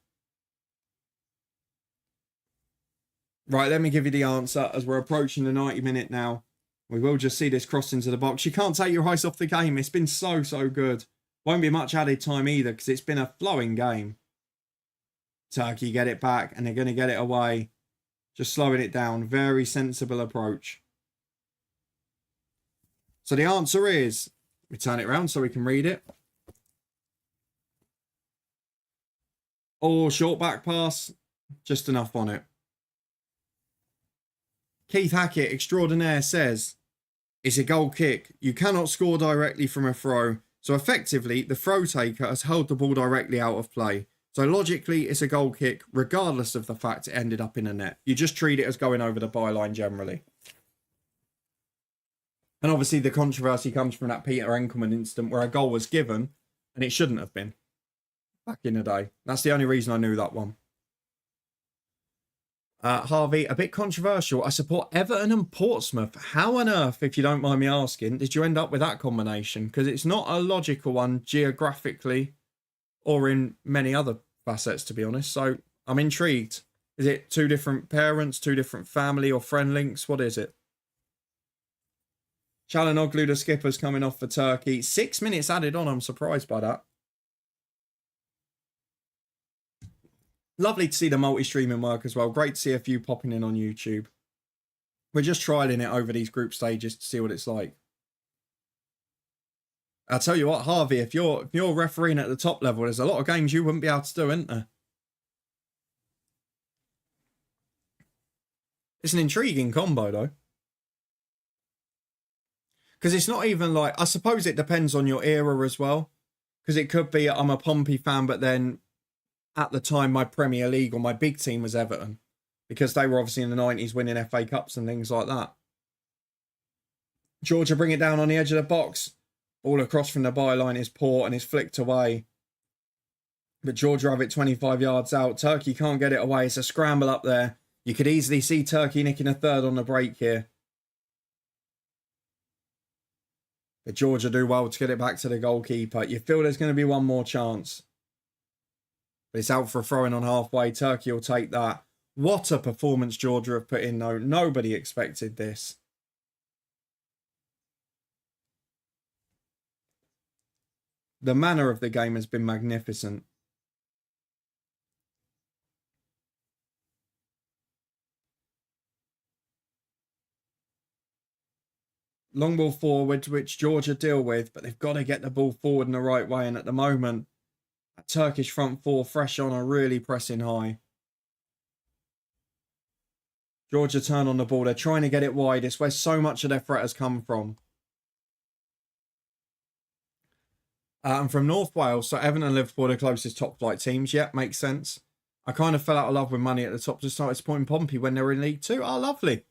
Right, let me give you the answer as we're approaching the 90 minute now. We will just see this cross into the box. You can't take your eyes off the game. It's been so good. Won't be much added time either because it's been a flowing game. Turkey get it back and they're going to get it away. Just slowing it down. Very sensible approach. So the answer is, we turn it around so we can read it. Oh, short back pass. Just enough on it. Keith Hackett, extraordinaire, says, it's a goal kick. You cannot score directly from a throw. So effectively, the throw taker has held the ball directly out of play. So logically, it's a goal kick, regardless of the fact it ended up in a net. You just treat it as going over the byline generally. And obviously the controversy comes from that Peter Enkelman incident where a goal was given and it shouldn't have been back in the day. That's the only reason I knew that one. Harvey, a bit controversial. I support Everton and Portsmouth. How on earth, if you don't mind me asking, did you end up with that combination? Because it's not a logical one geographically or in many other facets, to be honest. So I'm intrigued. Is it 2 different parents, 2 different family or friend links? What is it? Çalhanoğlu, the skipper's coming off for Turkey. 6 minutes added on. I'm surprised by that. Lovely to see the multi-streaming work as well. Great to see a few popping in on YouTube. We're just trialing it over these group stages to see what it's like. I'll tell you what, Harvey, if you're refereeing at the top level, there's a lot of games you wouldn't be able to do, isn't there? It's an intriguing combo, though. Because it's not even like, I suppose it depends on your era as well. Because it could be, I'm a Pompey fan, but then at the time, my Premier League or my big team was Everton. Because they were obviously in the 90s winning FA Cups and things like that. Georgia bring it down on the edge of the box. All across from the byline is poor and is flicked away. But Georgia have it 25 yards out. Turkey can't get it away. It's a scramble up there. You could easily see Turkey nicking a third on the break here. But Georgia do well to get it back to the goalkeeper. You feel there's going to be one more chance. But it's out for a throw-in on halfway. Turkey will take that. What a performance Georgia have put in, though. Nobody expected this. The manner of the game has been magnificent. Long ball forward, which Georgia deal with, but they've got to get the ball forward in the right way. And at the moment, that Turkish front four fresh on are really pressing high. Georgia turn on the ball. They're trying to get it wide. It's where so much of their threat has come from. And from North Wales, so Everton and Liverpool are the closest top flight teams. Yep, makes sense. I kind of fell out of love with money at the top. Just started supporting Pompey when they were in League Two. Oh, lovely.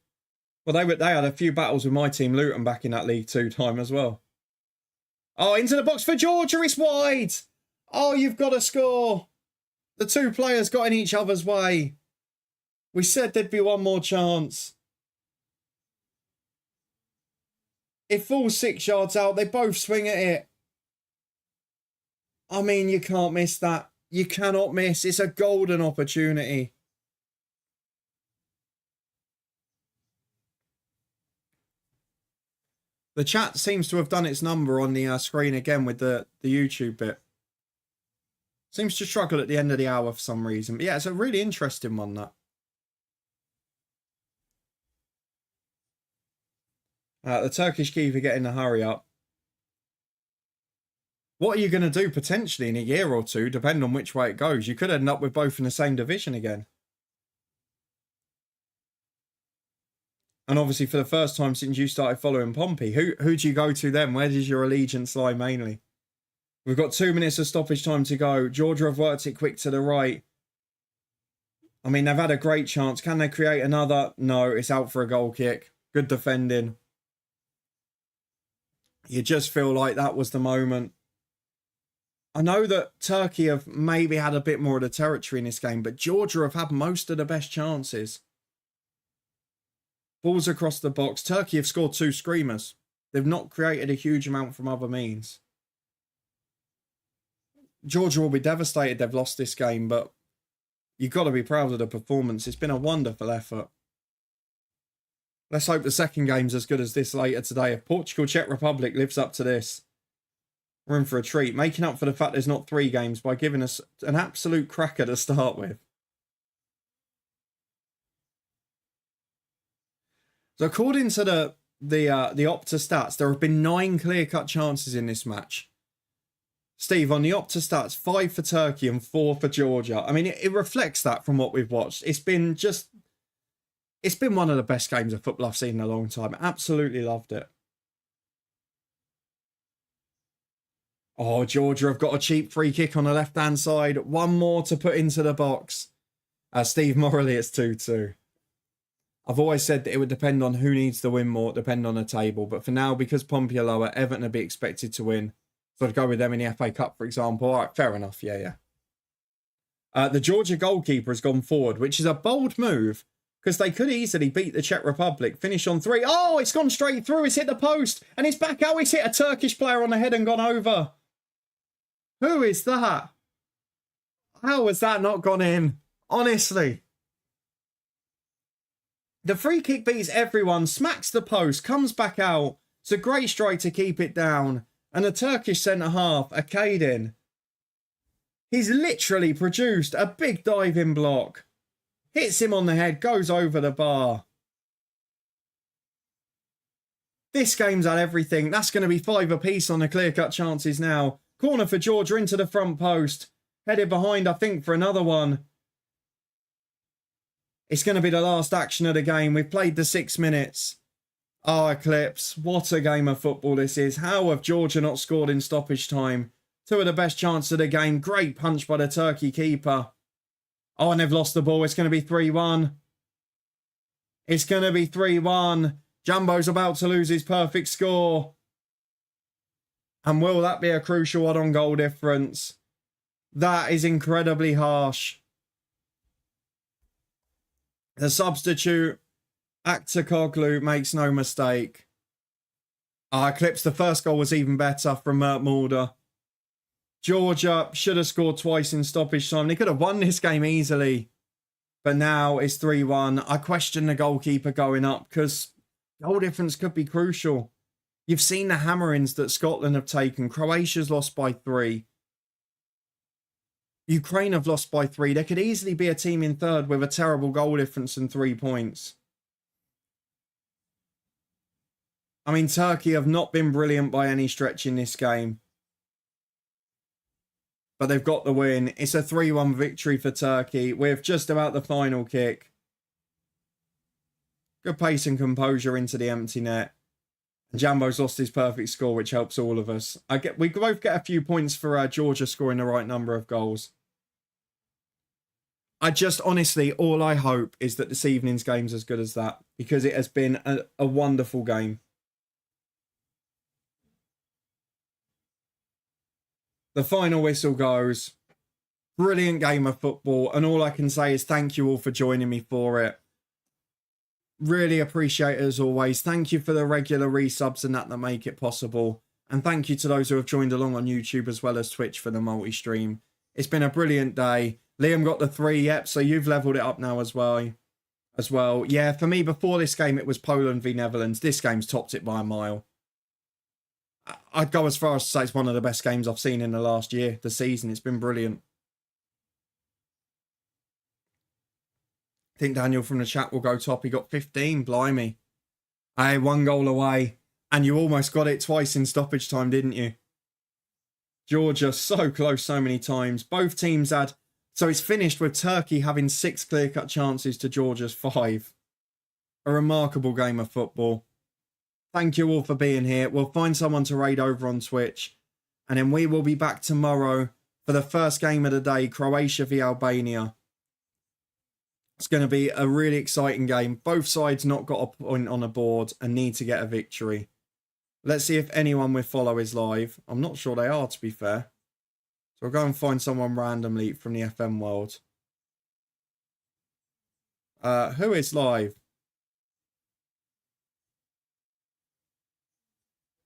Well, they had a few battles with my team, Luton, back in that League Two time as well. Oh, into the box for Georgia. It's wide. Oh, you've got to score. The 2 players got in each other's way. We said there'd be one more chance. It falls 6 yards out. They both swing at it. I mean, you can't miss that. You cannot miss. It's a golden opportunity. The chat seems to have done its number on the screen again with the YouTube bit. Seems to struggle at the end of the hour for some reason. But yeah, it's a really interesting one, that. The Turkish keeper getting the hurry up. What are you going to do potentially in a year or two, depending on which way it goes? You could end up with both in the same division again. And obviously, for the first time since you started following Pompey, who do you go to then? Where does your allegiance lie mainly? We've got 2 minutes of stoppage time to go. Georgia have worked it quick to the right. I mean, they've had a great chance. Can they create another? No, it's out for a goal kick. Good defending. You just feel like that was the moment. I know that Turkey have maybe had a bit more of the territory in this game, but Georgia have had most of the best chances. Balls across the box. Turkey have scored 2 screamers. They've not created a huge amount from other means. Georgia will be devastated they've lost this game, but you've got to be proud of the performance. It's been a wonderful effort. Let's hope the second game's as good as this later today. If Portugal, Czech Republic lives up to this, we're in for a treat. Making up for the fact there's not 3 games by giving us an absolute cracker to start with. So according to the Opta stats, there have been 9 clear-cut chances in this match. Steve, on the Opta stats, 5 for Turkey and 4 for Georgia. I mean, it reflects that from what we've watched. It's been one of the best games of football I've seen in a long time. Absolutely loved it. Oh, Georgia have got a cheap free kick on the left-hand side. One more to put into the box. Steve, morally, it's 2-2. I've always said that it would depend on who needs to win more, depend on the table. But for now, because Pompey are lower, Everton would be expected to win. So I'd go with them in the FA Cup, for example. All right, fair enough. Yeah. The Georgia goalkeeper has gone forward, which is a bold move because they could easily beat the Czech Republic, finish on 3. Oh, it's gone straight through. It's hit the post and it's back out. It's hit a Turkish player on the head and gone over. Who is that? How has that not gone in? Honestly. The free kick beats everyone, smacks the post, comes back out. It's a great strike to keep it down. And the Turkish centre-half, Akadin, he's literally produced a big diving block. Hits him on the head, goes over the bar. This game's had everything. That's going to be 5 apiece on the clear-cut chances now. Corner for Georgia into the front post. Headed behind, I think, for another one. It's going to be the last action of the game. We've played the 6 minutes. Oh, Eclipse. What a game of football this is. How have Georgia not scored in stoppage time? 2 of the best chances of the game. Great punch by the Turkey keeper. Oh, and they've lost the ball. It's going to be 3-1. It's going to be 3-1. Jumbo's about to lose his perfect score. And will that be a crucial one on goal difference? That is incredibly harsh. The substitute, Aktakoglu, makes no mistake. Eclipse, the first goal was even better from Mert Mulder. Georgia should have scored twice in stoppage time. They could have won this game easily. But now it's 3-1. I question the goalkeeper going up because goal difference could be crucial. You've seen the hammerings that Scotland have taken. Croatia's lost by 3. Ukraine have lost by 3. There could easily be a team in third with a terrible goal difference and 3 points. I mean, Turkey have not been brilliant by any stretch in this game. But they've got the win. It's a 3-1 victory for Turkey with just about the final kick. Good pace and composure into the empty net. And Jambo's lost his perfect score, which helps all of us. We both get a few points for Georgia scoring the right number of goals. Honestly, all I hope is that this evening's game's as good as that. Because it has been a wonderful game. The final whistle goes. Brilliant game of football. And all I can say is thank you all for joining me for it. Really appreciate it as always. Thank you for the regular resubs and that make it possible. And thank you to those who have joined along on YouTube as well as Twitch for the multi-stream. It's been a brilliant day. Liam got the 3, yep, so you've leveled it up now as well. Yeah, for me, before this game, it was Poland v Netherlands. This game's topped it by a mile. I'd go as far as to say it's one of the best games I've seen in the last year, the season. It's been brilliant. I think Daniel from the chat will go top. He got 15, blimey. Hey, 1 goal away. And you almost got it twice in stoppage time, didn't you? Georgia so close so many times. Both teams had... So it's finished with Turkey having 6 clear-cut chances to Georgia's 5. A remarkable game of football. Thank you all for being here. We'll find someone to raid over on Twitch. And then we will be back tomorrow for the first game of the day, Croatia v Albania. It's going to be a really exciting game. Both sides not got a point on the board and need to get a victory. Let's see if anyone we follow is live. I'm not sure they are, to be fair. So I'll go and find someone randomly from the FM world. Who is live?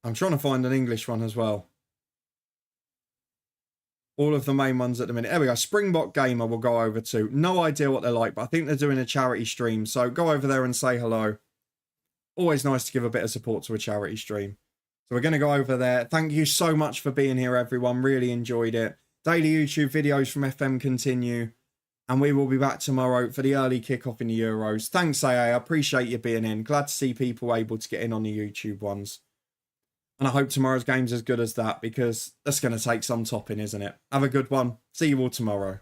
I'm trying to find an English one as well. All of the main ones at the minute. There we go. Springbok Gamer we'll go over to. No idea what they're like, but I think they're doing a charity stream. So go over there and say hello. Always nice to give a bit of support to a charity stream. So we're going to go over there. Thank you so much for being here, everyone. Really enjoyed it. Daily YouTube videos from FM continue. And we will be back tomorrow for the early kickoff in the Euros. Thanks, AA. I appreciate you being in. Glad to see people able to get in on the YouTube ones. And I hope tomorrow's game's as good as that, because that's going to take some topping, isn't it? Have a good one. See you all tomorrow.